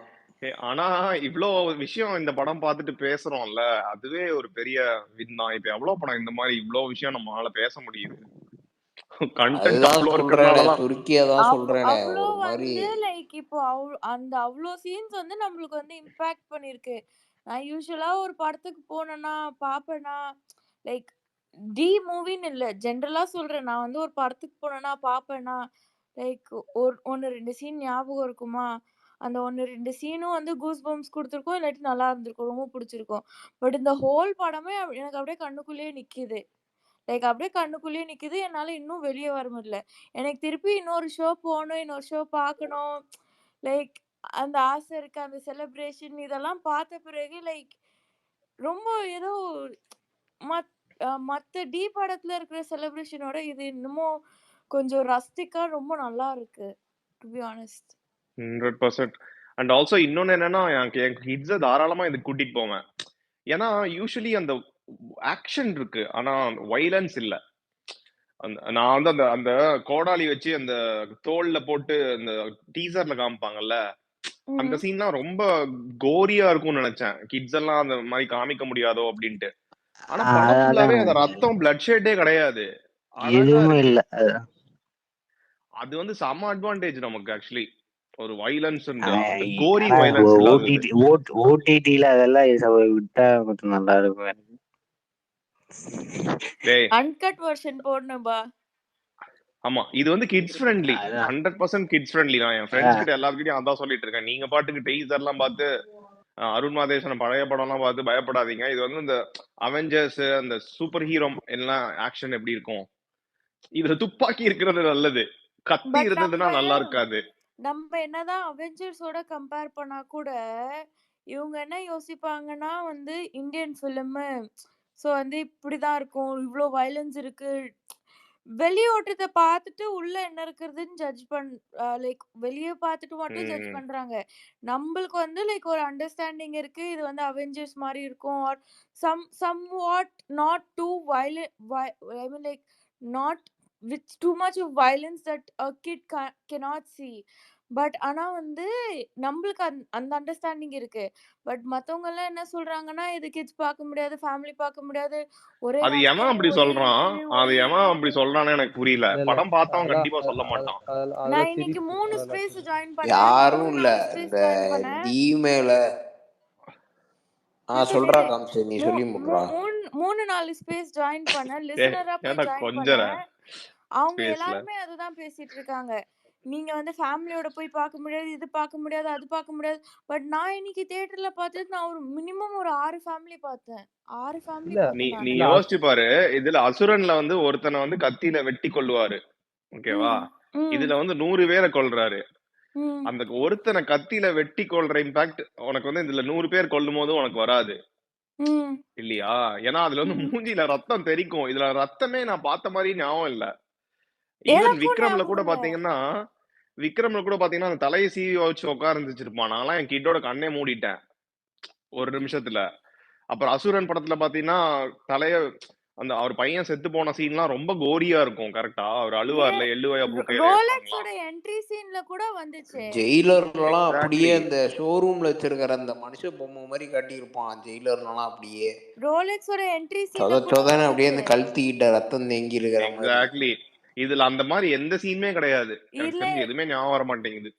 Speaker 2: ஆனா இவ்ளோ விஷயம் இந்த படம் பார்த்துட்டு பேசுறோம்ல, அதுவே ஒரு பெரிய வின் தான். இப்ப எவ்வளவு படம் இந்த மாதிரி இவ்வளவு விஷயம் நம்மளால பேச முடியுது. கண்டென்ட்
Speaker 1: அதுதான்
Speaker 2: அவ்வளோ
Speaker 1: சொல்றேனே,
Speaker 2: இருக்கிறதுனாலதான்.
Speaker 1: துருக்கியாதான் சொல்றேனே
Speaker 5: அவ்வளோ
Speaker 1: ஒரு மாதிரி.
Speaker 5: வந்து லைக் இப்போ அவ்வளோ சீன்ஸ் வந்து நம்மளுக்கு வந்து இம்பாக்ட் பண்ணிருக்கு. நான் யூஸ்வலா ஒரு படத்துக்கு போனேன்னா பாப்பேன்னா லைக் மூவின்னு இல்லை, ஜென்ரலா சொல்றேன். நான் வந்து ஒரு படத்துக்கு போனேன்னா பாப்பேன்னா லைக் ஒன்று 2 சீன் ஞாபகம் இருக்குமா? அந்த 1 2 சீனும் வந்து கூஸ் பம்ப்ஸ் கொடுத்துருக்கோம், இல்லாட்டி நல்லா இருந்திருக்கும், ரொம்ப பிடிச்சிருக்கும். பட் இந்த ஹோல் படமே எனக்கு அப்படியே கண்ணுக்குள்ளேயே நிக்குது. லைக் அப்படியே கண்ணுக்குள்ளேயே நிக்குது. என்னால இன்னும் வெளிய வர முடியல. எனக்கு திருப்பி இன்னொரு ஷோ போணும், இன்னொரு ஷோ பார்க்கணும். லைக் அந்த ஆசை இருக்கு. அந்த செலிப்ரேஷன் இதெல்லாம் பார்த்த பிறகு லைக் ரொம்ப ஏதோ மத்த டி படத்துல இருக்கிற செலிப்ரேஷனோட இது இன்னமும் கொஞ்சம் ரஸ்டிக்கா ரொம்ப நல்லா இருக்கு. To be honest.
Speaker 2: 100%. And also இன்னொன்னு என்னன்னா, என் கிட்ஸ தாராளமா இதுக்கு கூட்டிட்டு போவேன். ஏன்னா யூசுவலி அந்த ஆக்ஷன் இருக்கு, ஆனா வைலன்ஸ் இல்ல. நான் வந்து அந்த அந்த கோடாலி வச்சு அந்த தோல்ல போட்டு அந்த டீசர்ல காமிப்பாங்கல்ல, அந்த சீன்லாம் ரொம்ப கோரியா இருக்கும்னு நினைச்சேன். கிட்ஸ் எல்லாம் அந்த மாதிரி காமிக்க முடியாதோ அப்படின்ட்டு. ஆனா படம்
Speaker 7: அதான்
Speaker 2: ஃபுல்லாவே அந்த ரத்தம் பிளட் ஷேடே கிடையாது. அழகா
Speaker 7: எதுவுமே
Speaker 2: இருக்கு.
Speaker 7: இல்ல.
Speaker 2: அது வந்து செம அட்வான்டேஜ் நமக்கு ஆக்சுவலி. ஒரு வைலன்ஸ்
Speaker 7: ஆனா
Speaker 2: அந்த கோரி
Speaker 7: ஆனா
Speaker 2: வைலன்ஸ் இல்லாதது.
Speaker 7: ஓடிடில அதெல்லாம் விட்டா கொஞ்சம் நல்லா இருக்கும்.
Speaker 2: டேய்
Speaker 5: அன்கட் வெர்ஷன் போடணும்பா.
Speaker 2: ஆமா, இது வந்து கிட்ஸ் ஃப்ரெண்ட்லி.
Speaker 7: அதான்
Speaker 2: 100% கிட்ஸ் ஃப்ரெண்ட்லி. நான் என் ஃப்ரெண்ட்ஸ் கிட்ட எல்லாத்துக்கிட்டையும் அதான் சொல்லிட்டு இருக்கேன். நீங்க பாட்டுக்கு டீசர்லாம் பார்த்து அருண் மாதேசன் பழைய படம்லாம் பார்த்து பயப்படாதீங்க. இது வந்து இந்த அவெஞ்சர்ஸ் அந்த சூப்பர் ஹீரோ எல்லாம் ஆக்ஷன் எப்படி இருக்கும், இதுல துப்பாக்கி இருக்கிறது நல்லது, கத்தி
Speaker 5: பட்
Speaker 2: இருந்ததுன்னா நல்லா இருக்காது.
Speaker 5: நம்ம என்னதான் அவெஞ்சர்ஸோட கம்பேர் பண்ணா கூட இவங்க என்ன யோசிப்பாங்கன்னா வந்து இந்தியன் ஃபிலிமு, ஸோ வந்து இப்படிதான் இருக்கும், இவ்வளோ வயலன்ஸ் இருக்கு, வெளியோட்டத்தை பார்த்துட்டு உள்ள என்ன இருக்கிறதுன்னு ஜட்ஜ் லைக் வெளியே பார்த்துட்டு மட்டும் ஜட்ஜ்
Speaker 2: ம்.
Speaker 5: பண்றாங்க. நம்மளுக்கு வந்து லைக் ஒரு அண்டர்ஸ்டாண்டிங் இருக்கு, இது வந்து அவெஞ்சர்ஸ் மாதிரி இருக்கும், or somewhat not too violent, I mean like not with too much of violence that a kid cannot see. But ஆனா வந்து நம்மளுக்கு அந்த அண்டர்ஸ்டாண்டிங் இருக்கு. பட் மத்தவங்க எல்லாம் என்ன சொல்றாங்கன்னா, இது கிட்ஸ் பார்க்க முடியாது, ஃபேமிலி பார்க்க முடியாது, ஒரே
Speaker 2: அது எவன்
Speaker 5: வார்த்தை,
Speaker 2: அப்படி
Speaker 5: ஒரே
Speaker 2: சொல்றான்,
Speaker 5: இது,
Speaker 2: அது
Speaker 5: ஒரே
Speaker 2: எவன் அப்படி
Speaker 5: violence.
Speaker 2: சொல்றான்னு எனக்கு புரியல.
Speaker 3: இல்ல
Speaker 2: படம் பார்த்தவன்
Speaker 3: அதெல்லாம்
Speaker 2: கண்டிப்பா சொல்ல மாட்டான்.
Speaker 5: நான் இன்னைக்கு
Speaker 3: சிரிப்பு
Speaker 5: 3
Speaker 3: அதெல்லாம்
Speaker 5: ஸ்பேஸ்
Speaker 3: சிரிப்பு.
Speaker 5: ஜாயின் பண்ணேன்,
Speaker 1: யாரும் இல்ல
Speaker 5: 4 ஸ்பேஸ்
Speaker 1: இந்த
Speaker 5: ஜாயின் பண்ணேன்.
Speaker 1: டி மேல சொல்றா காமிச்சு நீ சொல்லி முட்றா.
Speaker 5: 3-4 ஸ்பேஸ் ஜாயின் பண்ணேன்,
Speaker 2: ஏ
Speaker 5: லிசனரா போய்
Speaker 2: ஏன்னா
Speaker 5: ஜாயின்
Speaker 2: கொஞ்சம்
Speaker 5: பண்ணேன். அவங்க
Speaker 2: ஸ்பேஸ்ல
Speaker 5: எல்லாருமே அதுதான் பேசிட்டு இருக்காங்க. நீங்க வந்து ஃபேமிலியோட போய் பார்க்க முடியாது, இது பார்க்க முடியாது, அது பார்க்க முடியாது. பட் நான் இன்னைக்கு தியேட்டர்ல பார்த்தது, நான் ஒரு மினிமம் ஒரு 6 ஃபேமிலி பார்த்தேன். 6 ஃபேமிலி
Speaker 3: இல்ல
Speaker 2: நீ
Speaker 5: பார்த்தேன்
Speaker 2: நீ
Speaker 5: நானு.
Speaker 2: யோசிச்சு பாரு. இதுல அசுரன்ல வந்து ஒருத்தனை வந்து கத்தியில வெட்டி கொள்ளுவாரு, ஓகேவா?
Speaker 5: ம், ம்,
Speaker 2: இதுல வந்து 100 பேரை கொல்றாரு.
Speaker 5: ம்,
Speaker 2: அந்த ஒருத்தனை கத்தியில வெட்டி கொல்ற இம்பாக்ட் உனக்கு வந்து இதுல 100 பேர் கொல்லும் போது உனக்கு வராது
Speaker 5: ம்.
Speaker 2: இல்லையா? ஏன்னா அதுல வந்து
Speaker 5: ம்.
Speaker 2: மூஞ்சில ரத்தம் தெரிக்கும். இதுல ரத்தமே நான் பார்த்த மாதிரி ஞாபகம் இல்ல. ஈவன்
Speaker 5: எனக்கும்
Speaker 2: விக்ரம்ல கூட
Speaker 5: ஞாபகம் இல்ல.
Speaker 2: பாத்தீங்கன்னா அந்த தலையை சீவி வச்சு உட்கார்ந்துச்சிருப்பான். நான்லாம் என் கிட்டோட கண்ணே மூடிட்டேன் ஒரு நிமிஷத்துல. அப்புறம் அசுரன் படத்துல பாத்தீங்கன்னா தலைய அந்த அவர் பையன் செத்து போன சீன்லாம் ரொம்ப கோரியா இருக்கும். கரெக்டா? அவர் அழுவார்ல, எள்ளுவையா பூக்கையில
Speaker 5: ரோலெக்ஸோட என்ட்ரி சீன்ல கூட வந்துச்சு.
Speaker 1: ஜெயிலர்லாம் அப்படியே
Speaker 2: எக்ஸாக்ட்லி.
Speaker 1: அந்த ஷோரூம்ல வச்சிருக்கிற அந்த மனுஷ பொம்மை மாதிரி காட்டியிருப்பான் ஜெயிலர்லாம். அப்படியே
Speaker 5: ரோலெக்ஸோட என்ட்ரி
Speaker 1: சொத
Speaker 5: சீன்ல கூட
Speaker 1: சொதன்னு அப்படியே அந்த
Speaker 5: வந்துச்சு.
Speaker 1: கழுத்திக்கிட்ட ரத்தம் தேங்கி இருக்கிற மாதிரி.
Speaker 2: எக்ஸாக்ட்லி. இதுல அந்த மாதிரி எந்த சீனுமே கிடையாது. எனக்கு
Speaker 5: இல்ல
Speaker 2: தெரிஞ்சு எதுவுமே ஞாபகம் வர மாட்டேங்குது.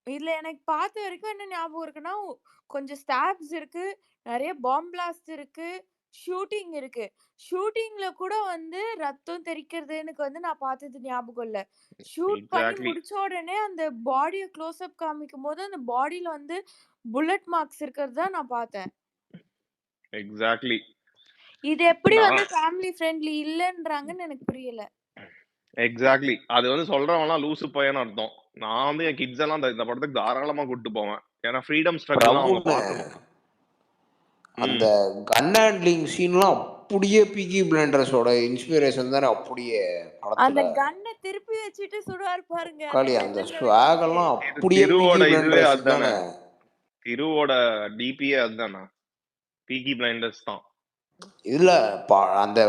Speaker 5: இதுல எனக்கு பார்த்த வரைக்கும் என்ன ஞாபகம் இருக்குன்னா, கொஞ்சம் ஸ்டாப்ஸ் இருக்கு, நிறைய பாம் பிளாஸ்ட் இருக்கு, ஷூட்டிங் இருக்கு. ஷூட்டிங்ல கூட வந்து ரத்தம் தெறிக்கிறது எனக்கு வந்து நான் பார்த்தது ஞாபகம் இல்ல. ஷூட் பண்ணி
Speaker 2: எக்ஸாக்ட்லி.
Speaker 5: முடிச்ச உடனே அந்த பாடியை க்ளோஸ் அப் காமிக்கும் போது அந்த பாடியில வந்து புல்லட் மார்க்ஸ் இருக்கிறது தான் நான் பார்த்தேன்.
Speaker 2: எக்ஸாக்ட்லி.
Speaker 5: இது எப்படி வந்து ஃபேமிலி ஃப்ரெண்ட்லி இல்லன்றாங்கன்னு எனக்கு புரியல.
Speaker 2: எக்ஸாக்ட்லி. அது வந்து சொல்றவன்லாம் லூசு பையன்னு அர்த்தம். நான் வந்து என் கிட்ஸ் எல்லாம் இந்த படத்துக்கு தாராளமா கூட்டு போவேன். ஏன்னா ஃப்ரீடம் ஸ்ட்ரகிள் அவங்க பார்க்கணும்.
Speaker 1: அந்த கன் ஹேண்ட்லிங் சீன்லாம் அப்படியே பீக்கி பிளைண்டர்ஸோட இன்ஸ்பிரேஷன் தானே. அப்படியே
Speaker 5: அந்த
Speaker 1: படத்துல
Speaker 5: கன்னை திருப்பி வச்சுட்டு சுடுவார் பாருங்க,
Speaker 1: காளி அந்த
Speaker 5: கையில
Speaker 1: ஸ்வாக்
Speaker 5: வச்சுட்டு.
Speaker 1: எல்லாம் அப்படியே
Speaker 2: திருவோட
Speaker 1: பீக்கி
Speaker 2: இதுவே
Speaker 1: பிளைண்டர்ஸ்
Speaker 2: அதுதானே.
Speaker 1: தானே.
Speaker 2: திருவோட டிபியே அதுதானே, பீக்கி பிளைண்டர்ஸ் தான்.
Speaker 1: இதுல அந்த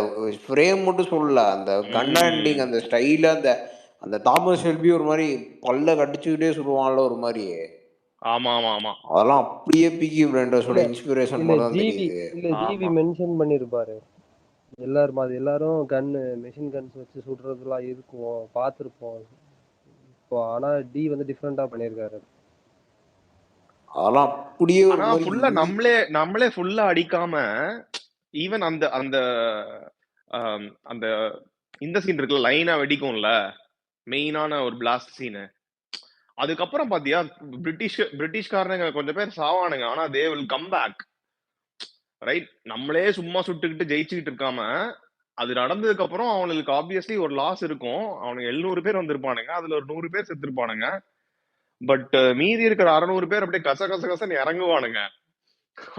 Speaker 1: ஃப்ரேம் மட்டும் சொல்லல, அந்த கன் ஹேண்ட்லிங் அந்த ஸ்டைல அந்த அந்த தாமஸ் ஷெல்பி ஒரு மாதிரி பல்ல கடிச்சுக்கிட்டே சொல்லுவான்ல ஒரு மாதிரி.
Speaker 2: ஆமா ஆமா ஆமா.
Speaker 1: அதெல்லாம் அப்படியே பீக்கி பிளைண்டர்ஸோட இன்ஸ்பிரேஷன்
Speaker 3: இல்ல
Speaker 1: மாதிரி தான்
Speaker 3: ஜிவி
Speaker 1: தெரியுது.
Speaker 3: இல்ல ஜிவி மென்ஷன் பண்ணிருப்பாரு. எல்லாரும் அது எல்லாரும் கன்னு மெஷின் கன்ஸ் வச்சு சுடுறதுலாம் இருக்கும் பார்த்துருப்போம். இப்போ ஆனா டி வந்து டிஃப்ரெண்டா பண்ணியிருக்காரு.
Speaker 1: அதெல்லாம் அப்படியே ஒரு
Speaker 2: ஆனா
Speaker 1: மாதிரி
Speaker 2: ஃபுல்லா நம்மளே ஃபுல்லா அடிக்காம ஈவன் அந்த அந்த அந்த இந்த சீன் இருக்குல்ல, லைனா வெடிக்கும்ல, மெயினான ஒரு பிளாஸ்ட் சீனு. அதுக்கப்புறம் பாத்தியா பிரிட்டிஷ்காரனுங்க கொஞ்சம் பேர் சாவானுங்க, ஆனா they will come back, right? நம்மளே சும்மா சுட்டுக்கிட்டு ஜெயிச்சுக்கிட்டு இருக்காம அது நடந்ததுக்கு அப்புறம் அவனுக்கு ஆப்வியஸ்லி ஒரு லாஸ் இருக்கும். அவனுக்கு 700 பேர் வந்திருப்பானுங்க, அதுல ஒரு 100 பேர் செத்துருப்பானுங்க. பட் மீதி இருக்கிற 600 பேர் அப்படியே கச கச கசன்னு இறங்குவானுங்க.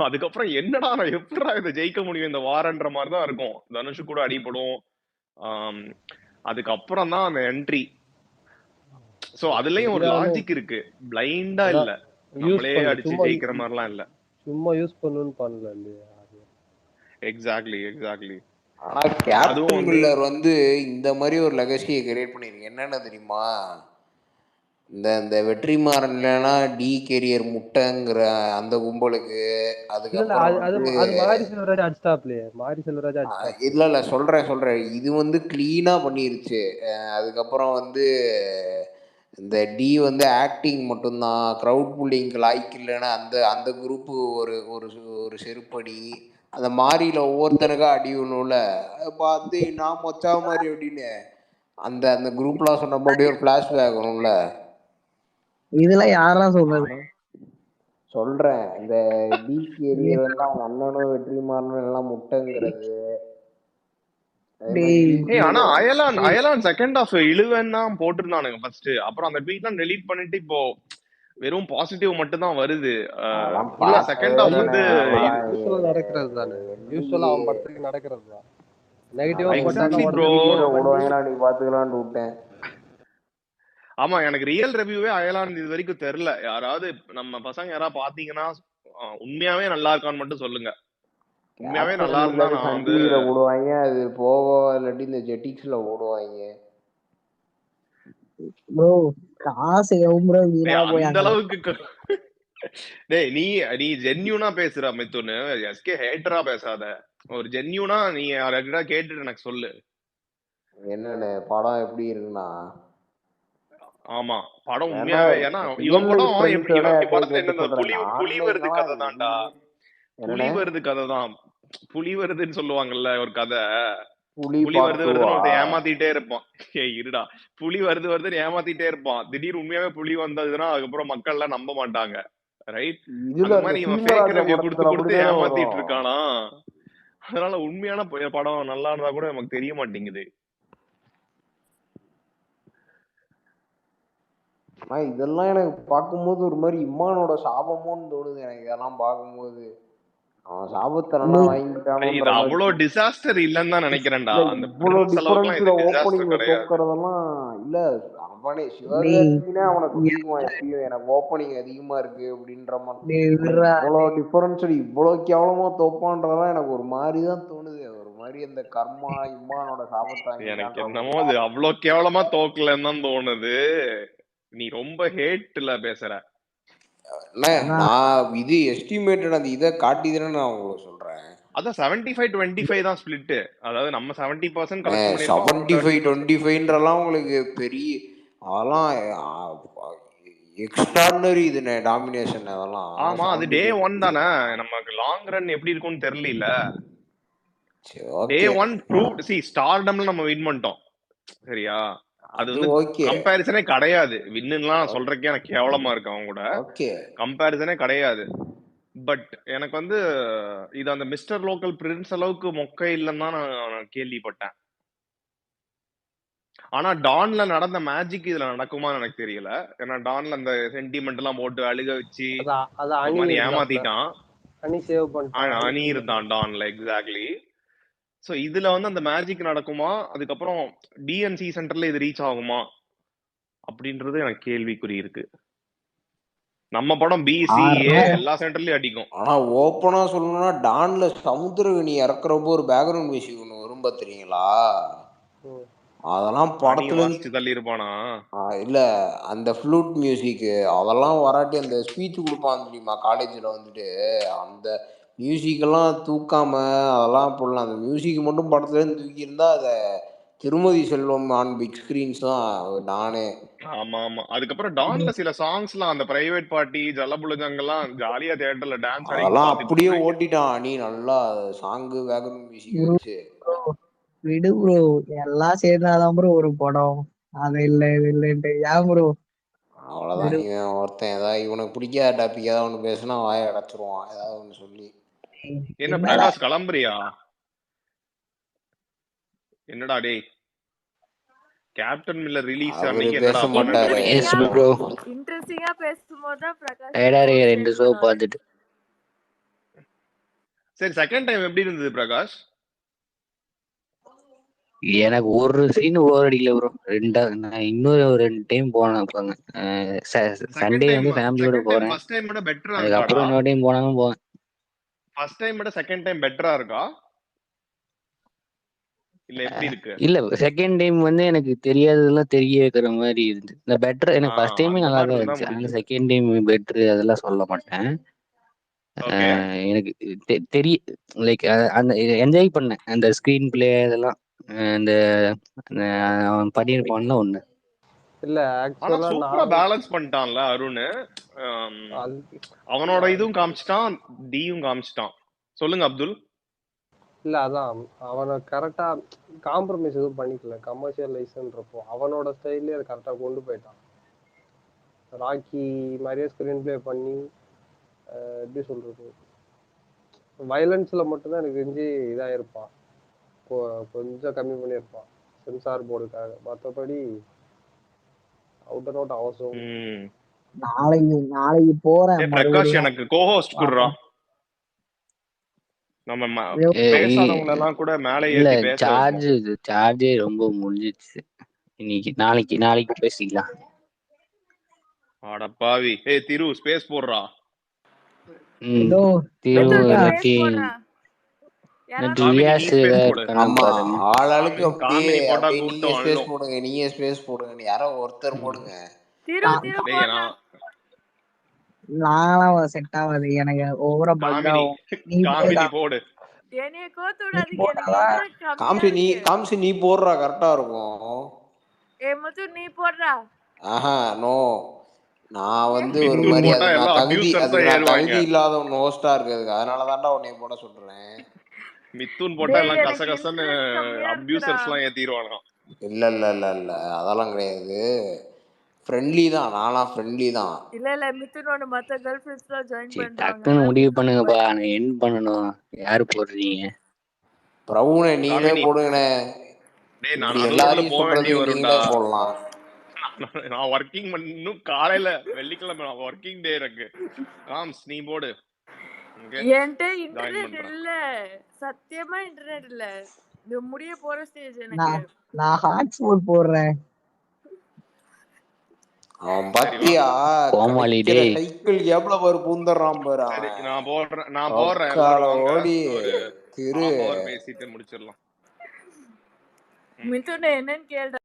Speaker 2: அதுக்கப்புறம் என்னடா நான் எப்படிடா இதை ஜெயிக்க முடியும் இந்த வாரன்ற மாதிரி தான் இருக்கும். தனுஷு கூட அடிபடும். அதுக்கப்புறம் தான் அந்த என்ட்ரி. சோ அதுலயும் ஒரு லாஜிக் இருக்கு, பிளைண்டா இல்ல, நம்மளே அடிச்சு ஜெயிக்கிற மாதிரிலாம் இல்ல,
Speaker 3: சும்மா யூஸ் பண்ணணும்னு பண்ணல இல்லையா?
Speaker 2: Exactly exactly.
Speaker 1: ஆனா கேப்டன் மில்லர் வந்து இந்த மாதிரி ஒரு லெகசியை கிரியேட் பண்ணிருக்கு. என்னென்ன தெரியுமா, இந்த வெற்றிமாறன்லனா டி கேரியர் முட்டைங்கிற அந்த கும்பலுக்கு, அதுக்கப்புறம் இல்ல சொல்றேன் இது வந்து கிளீனா பண்ணிருச்சு. அதுக்கப்புறம் வந்து இந்த டி வந்து ஆக்டிங் மட்டும்தான், க்ரௌட் புல்லிங்க்கு லாய்க்கு இல்லைன்னா அந்த அந்த குரூப்பு ஒரு ஒரு ஒரு செருப்படி. அந்த மாறியில ஒவ்வொருத்தனுக்கா அடி ஒண்ணுல பார்த்து நான் மொச்சா மாதிரி அப்படின்னு அந்த அந்த குரூப்லாம் சொன்னப்போ அப்படியே ஒரு ஃபிளாஷ்பேக் வரும்ல.
Speaker 6: இதுல யாரெல்லாம் சொல்றது?
Speaker 1: சொல்றேன், இந்த டி கேரியர் வந்து அவங்க அண்ணனும் வெற்றிமாறனும் எல்லாம் முட்டைங்கிறது.
Speaker 2: ஆனா அயலான் செகண்ட் ஹாஃப் இழுவன் தான் போட்டிருந்தானுங்க ஃபர்ஸ்ட். அப்புறம் அந்த ட்வீட்லாம் டெலீட் பண்ணிட்டு இப்போ வெறும் பாசிட்டிவ் மட்டும் தான் வருது. செகண்ட் ஹாஃப் வந்து
Speaker 3: நடக்கிறது தானே, யூசுவலா அவன் படத்துக்கு நடக்கிறது தான். நெகட்டிவா
Speaker 2: எக்ஸாக்ட்லி ப்ரோ,
Speaker 1: ஓடுவாங்களா நீ பாத்துக்கலாம்னு விட்டேன்.
Speaker 2: ஆமா, எனக்கு ரியல் ரிவ்யூவே அயலான் இது வரைக்கும் தெரியல. யாராவது நம்ம பசங்க யாராவது பாத்தீங்கன்னா உண்மையாவே நல்லா இருக்கான்னு மட்டும் சொல்லுங்க. உண்மையாவே நல்லா இருந்தா நான் வந்து
Speaker 1: ஓடுவாங்க, அது போவோ இல்லாட்டி இந்த ஜெட்டிக்ஸ்ல ஓடுவாங்க.
Speaker 6: ப்ரோ காசு எவ்வளோ வீணா போய்
Speaker 2: அந்த அளவுக்கு. டேய் நீ ஜென்யூனா பேசுற மிதுன், எஸ்கே ஹேட்டரா பேசாத. ஒரு ஜென்யூனா நீ யார்கிட்ட கேட்டுட்டு எனக்கு சொல்லு
Speaker 1: என்னன்னு படம் எப்படி இருக்குன்னா.
Speaker 2: ஆமா, படம் உண்மையாவே, ஏன்னா இவன் படம் இவன் படத்துல என்ன புலி வருது கதை தான்டா. புலி வருது கதை தான். புலி வருதுன்னு சொல்லுவாங்கல்ல ஒரு கதை. புலி வருதுன்னு ஒருத்தன் ஏமாத்திட்டே இருப்பான். இருடா, புலி வருதுன்னு ஏமாத்திட்டே இருப்பான். திடீர்னு உண்மையாவே புலி வந்ததுன்னா அதுக்கப்புறம் மக்கள் எல்லாம் நம்ப மாட்டாங்க, ரைட்? அந்த மாதிரி இவன் ஃபேக் ரிவ்யூ கொடுத்து ஏமாத்திட்டு இருக்கானா. அதனால உண்மையான படம் நல்லா இருந்தா கூட நமக்கு தெரிய மாட்டேங்குது.
Speaker 1: ஆனா இதெல்லாம் எனக்கு பார்க்கும்போது ஒரு மாதிரி இம்மானோட சாபமோன்னு தோணுது எனக்கு. இதெல்லாம் பார்க்கும்போது அவன் சாபத்தை நல்லா வாங்கிட்டானோ.
Speaker 2: இது அவ்வளவு டிசாஸ்டர் இல்லன்னு தான் நினைக்கிறேன்டா. அந்த
Speaker 1: ஓப்பனிங்ல தோக்குறதெல்லாம் இல்ல. அவனே சிவகார்த்திகேயனே அவனை குத்திக்குவான் எப்பயும், எனக்கு ஓப்பனிங் அதிகமா இருக்கு அப்படின்ற மாதிரி. இவ்வளவு டிஃபரன்ஸ் இவ்வளவு கேவலமா தோப்பான்றதெல்லாம் எனக்கு ஒரு மாதிரிதான் தோணுது. ஒரு மாதிரி அந்த கர்மா இம்மானோட சாபத்தை
Speaker 2: எனக்கு என்னமோ அது அவ்வளவு கேவலமா தோக்கலன்னு தான் தோணுது. நீ ரொம்ப ஹேட்ல பேசுற.
Speaker 1: நான் இது எஸ்டிமேட்டட் அந்த இதை காட்டிதானே நான் உங்களுக்கு சொல்றேன்.
Speaker 2: அதான் 75-25 தான் ஸ்பிளிட். அதாவது நம்ம 70% கலெக்ட்
Speaker 1: பண்ணிருக்கோம். 75-25ன்றலாம் உங்களுக்கு பெரிய அதெல்லாம் எக்ஸ்ட்ராடினரி இது டாமினேஷன் அதெல்லாம்.
Speaker 2: ஆமா, அது டே 1 தானே. நமக்கு லாங் ரன் எப்படி இருக்கும்னு தெரியல. டே 1 ப்ரூவ்ட். see ஸ்டார்டம்ல நம்ம வின் பண்ணிட்டோம், சரியா? அது வந்து கம்பேரிசனே கிடையாது. வின்னுலாம் சொல்றதுக்கே எனக்கு கேவலமா இருக்கு. அவங்க கூட கம்பேரிசனே கிடையாது. பட் எனக்கு வந்து இது அந்த மிஸ்டர் லோக்கல் பிரின்ஸ் அளவுக்கு மொக்க இல்லைன்னு தான் நான் கேள்விப்பட்டேன். ஆனா டான்ல நடந்த மேஜிக் இதுல நடக்குமான்னு எனக்கு தெரியல. ஏன்னா டான்ல அந்த சென்டிமெண்ட் எல்லாம் போட்டு அழுக வச்சு ஏமாத்திட்டான். அணி இருந்தான் டான்ல, எக்ஸாக்ட்லி. சோ இதுல வந்து அந்த மேஜிக் நடக்குமா, அதுக்கப்புறம் டிஎன்சி சென்டர்ல இது ரீச் ஆகுமா அப்படின்றது எனக்கு கேள்விக்குறி இருக்கு. நம்ம படம் பிசிஏ எல்லா சென்டர்லயும் அடிக்கும்.
Speaker 1: ஆனா ஓப்பனா சொல்லணும்னா டான்ல சமுத்திரகனி இறக்குறப்போ ஒரு பேக்ரவுண்ட் மியூசிக் ஒண்ணு வரும் பாத்தீங்களா? அதெல்லாம் படத்துல
Speaker 2: தள்ளி இருப்பானா
Speaker 1: இல்ல, அந்த ஃப்ளூட் மியூசிக் அதெல்லாம் வராட்டி அந்த ஸ்பீச் கொடுப்பான் தெரியுமா காலேஜ்ல வந்துட்டு, அந்த மியூசிக் எல்லாம் தூக்காம அதெல்லாம் போடலாம். அந்த மியூசிக் மட்டும் படத்துல இருந்து தூக்கி இருந்தா அதை திருமதி செல்வம் ஆன் பிக் ஸ்கிரீன்ஸ் தான் நானே.
Speaker 2: ஆமா ஆமா. அதுக்கப்புறம் டான்ல சில சாங்ஸ் எல்லாம் அந்த பிரைவேட் பார்ட்டி ஜலபுலஜங்கெல்லாம் ஜாலியா தியேட்டர்ல டான்ஸ்
Speaker 1: அதெல்லாம் அப்படியே ஓட்டிட்டான். நீ நல்லா சாங்கு பேக்ரவுண்ட் மியூசிக் வச்சு
Speaker 6: விடு ப்ரோ, எல்லாம் சேர்ந்தாதான் ப்ரோ ஒரு படம். அது இல்ல இது இல்லன்ட்டு ஏன் ப்ரோ?
Speaker 1: அவ்வளவுதான். இவன் ஒருத்தன் ஏதாவது இவனுக்கு பிடிக்காத டாபிக் ஏதாவது ஒண்ணு பேசினா வாயை அடைச்சிருவான் ஏதாவது ஒண்ணு சொல்லி.
Speaker 2: என்ன பிரகாஷ் கிளம்புறியா? என்னடா டேய் கேப்டன் மில்லர் ரிலீஸ்
Speaker 1: அவரு
Speaker 2: அன்னைக்கு
Speaker 1: பேச
Speaker 2: என்னடா
Speaker 1: மாட்டாரு.
Speaker 2: பண்ண
Speaker 7: எஸ்
Speaker 5: இன்ட்ரெஸ்டிங்கா
Speaker 7: ப்ரோ,
Speaker 5: இன்ட்ரெஸ்டிங்கா பேசும்போது தான் பிரகாஷ்
Speaker 7: டயர்டா
Speaker 5: வந்து
Speaker 7: இருக்கு
Speaker 5: ஹோஸ்ட்
Speaker 7: 2
Speaker 5: டைம்
Speaker 7: ஷோ
Speaker 5: பண்ணுவாரு.
Speaker 7: பார்த்துட்டு.
Speaker 2: சரி செகண்ட் டைம் எப்படி இருந்தது பிரகாஷ்?
Speaker 7: எனக்கு ஒரு சீன் ஓவர் அடிக்கல ப்ரோ. நான் இன்னொரு 2 டைம் போனேன் போங்க.
Speaker 2: செகண்ட்
Speaker 7: சண்டே
Speaker 2: டைம்
Speaker 7: வந்து ஃபேமிலியோட
Speaker 2: செகண்ட் டைம்
Speaker 7: போறேன்.
Speaker 2: ஃபர்ஸ்ட் டைம் விட பெட்டரா இருக்காடா?
Speaker 7: அதுக்கப்புறம் இன்னொரு டைம் போனாலும் போவேன்.
Speaker 2: ஃபர்ஸ்ட் டைம் விட செகண்ட் டைம் பெட்டரா இருக்கா இல்ல எப்படி இருக்கு?
Speaker 7: இல்ல செகண்ட் டைம் வந்து எனக்கு தெரியாததெல்லாம் தெரிய வைக்கிற மாதிரி இருந்துச்சு. இந்த பெட்டர் எனக்கு ஃபர்ஸ்ட் டைமே
Speaker 2: அந்த
Speaker 7: நல்லா
Speaker 2: மாதிரி
Speaker 7: தான்
Speaker 2: இருந்தா
Speaker 7: இருந்துச்சு. அதனால
Speaker 2: முடிஞ்சது.
Speaker 7: செகண்ட் டைம் பெட்ரு அதெல்லாம் சொல்ல மாட்டேன்.
Speaker 2: ஓகே
Speaker 7: எனக்கு தெரிய லைக் அந்த என்ஜாய் பண்ணேன் அந்த ஸ்க்ரீன் பிளே இதெல்லாம். அந்த அவன் பண்ணியிருப்பான்ல ஒன்று.
Speaker 3: இல்ல
Speaker 2: ஆனா
Speaker 3: ஆக்சுவலா
Speaker 2: சூப்பரா
Speaker 3: நான்
Speaker 2: பேலன்ஸ் பண்ணிட்டான்ல அருண்.
Speaker 3: அது
Speaker 2: அவனோட இதுவும் காமிச்சிட்டான், டியும் காமிச்சிட்டான். சொல்லுங்க அப்துல்.
Speaker 3: இல்ல அதான் அவனை கரெக்டா காம்ப்ரமைஸ் எதுவும் பண்ணிக்கல. கமர்ஷியலைஸ்ன்றப்போ அவனோட ஸ்டைல்லே அதை கரெக்டா கொண்டு போயிட்டான். ராக்கி மாதிரியே ஸ்கிரீன் பிளே பண்ணி எப்படி சொல்றது, வயலன்ஸ்ல மட்டும்தான் எனக்கு தெரிஞ்சு இதாயிருப்பான். கொஞ்சம் கம்மி பண்ணியிருப்பான் சென்சார் போர்டுக்காக. மற்றபடி அவுட் அண்ட் அவுட் அவசரம்.
Speaker 6: நாளைக்கு போறேன்
Speaker 2: பிரகாஷ்
Speaker 6: மறுபடியும்
Speaker 2: எனக்கு கோஹோஸ்ட் குடுறா.
Speaker 6: பார்ப்போம்.
Speaker 2: நம்ம பேசாதவங்க எல்லாம் கூட மேலே
Speaker 7: இல்ல
Speaker 2: ஏத்தி பேச வைப்போம்.
Speaker 7: சார்ஜே ரொம்ப முடிஞ்சிச்சு. இன்னைக்கு நாளைக்கு பேசிக்கலாம்.
Speaker 2: ஆட பாவி. ஏய் திரு ஸ்பேஸ் போடுறா.
Speaker 6: ஏதோ
Speaker 7: திரு
Speaker 5: மிதுன்
Speaker 6: சொல்லுங்க.
Speaker 7: இல்லாட்டி
Speaker 5: ஸ்பேஸ் போடுறா. யாராவது
Speaker 2: காமினி
Speaker 7: ரியாஸ்
Speaker 2: நீ ஸ்பேஸ்
Speaker 7: ஏதாவது
Speaker 2: போடு.
Speaker 7: இருக்கானா
Speaker 1: ஆமா,
Speaker 7: பாருங்க.
Speaker 1: ஆளாளுக்கு அப்படியே
Speaker 2: காமினி போட்டா
Speaker 1: அப்படியே நீங்க
Speaker 2: கூட்டம்
Speaker 1: ஸ்பேஸ்
Speaker 2: அள்ளும்.
Speaker 1: போடுங்க, நீங்க ஸ்பேஸ் போடுங்க, யாரோ ஒருத்தர் போடுங்க.
Speaker 5: திரு திரு
Speaker 2: டேய்
Speaker 5: போடுறா.
Speaker 6: நான்லாம் செட் ஆகாது, எனக்கு ஓவரா பக்
Speaker 2: காமினி
Speaker 6: ஆகும். நீ
Speaker 2: காமினி
Speaker 6: போடுடா,
Speaker 2: போடு.
Speaker 5: என்னைய கோத்து
Speaker 6: நீ
Speaker 5: விடாதீங்க, எனக்கு
Speaker 6: போட்டாதான்
Speaker 5: இன்ட்ரெஸ்ட் கம்மியா இருக்கு.
Speaker 1: காமிச்சு நீ போடுறா, கரெக்டா இருக்கும்.
Speaker 5: முத்து நீ போடுறா.
Speaker 1: ஆஹா நோ, நான் வந்து ஒரு
Speaker 2: மிதுன்
Speaker 1: மாதிரி
Speaker 2: போட்டா எல்லாம் அபியூசர்ஸ் தான்
Speaker 1: நான்
Speaker 2: ஏறுவாங்க.
Speaker 1: தகுதி இல்லாத ஒன்று ஹோஸ்டா இருக்கிறதுக்கு, அதனால தான்டா உன்னை போட சொல்றேன்.
Speaker 2: மிதுன் போட்டா
Speaker 5: டேய்
Speaker 2: எல்லாம்
Speaker 5: எனக்கு
Speaker 2: கசகசன்னு
Speaker 5: இன்ட்ரெஸ்ட் கம்மியா இருக்குடா.
Speaker 2: அபியூசர்ஸ் எல்லாம் ஏத்திடுவாங்க.
Speaker 1: இல்ல இல்ல இல்ல இல்ல அதெல்லாம் கிடையாது, ஃப்ரெண்ட்லி தான், நானா ஃப்ரெண்ட்லி தான்.
Speaker 5: இல்ல மித்துனோட மத்த கேர்ள் ஃப்ரெண்ட்ஸ்லாம் ஜாயின்
Speaker 7: சரி
Speaker 5: பண்றாங்க.
Speaker 7: டக்குன்னு முடிவு பண்ணுங்கப்பா. நான் என் பண்ணணும். யாரு போடுறீங்க?
Speaker 1: பிரபுனே நீங்களே
Speaker 2: காமினி
Speaker 1: போடுங்கண்ணே.
Speaker 2: டேய் நான்
Speaker 1: இப்படி
Speaker 2: நடுநடுல
Speaker 1: எல்லாரையும்
Speaker 2: போக வேண்டி
Speaker 1: சொல்றதுக்கு
Speaker 2: வரும்டா.
Speaker 1: நீங்களே போடலாம்.
Speaker 2: நான் ஒர்க்கிங் இன்னும் காலையில வெள்ளிக்கிழமை ஒர்க்கிங் டே எனக்கு. காம்ஸ் நீ போடு. ஓகே
Speaker 5: என்கிட்ட
Speaker 2: ஜாயின்
Speaker 5: இன்டர்நெட்
Speaker 2: பண்றேன்.
Speaker 5: இல்ல, சத்தியமா இன்டர்நெட் இல்ல. இது முடிய போற ஸ்டேஜ் எனக்கு.
Speaker 6: நான் ஹாட்ஸ்பாட் போடுறேன்.
Speaker 1: அவன் பத்தியா
Speaker 7: கோமாளி
Speaker 1: கிடைக்கிற
Speaker 7: டேய்.
Speaker 1: சைக்கிள் எவ்வளவு ஒரு பூந்தர்றான் பாரு
Speaker 2: சரி
Speaker 1: அவன்.
Speaker 2: நான் போடுறேன்
Speaker 1: ஒக்கால
Speaker 2: எல்லாரும் வாங்க.
Speaker 1: ஓடி
Speaker 2: ஒரு
Speaker 1: திரு
Speaker 2: half hour பேசிட்டு முடிச்சிடலாம்.
Speaker 5: மிதுன என்னன்னு கேள்ற.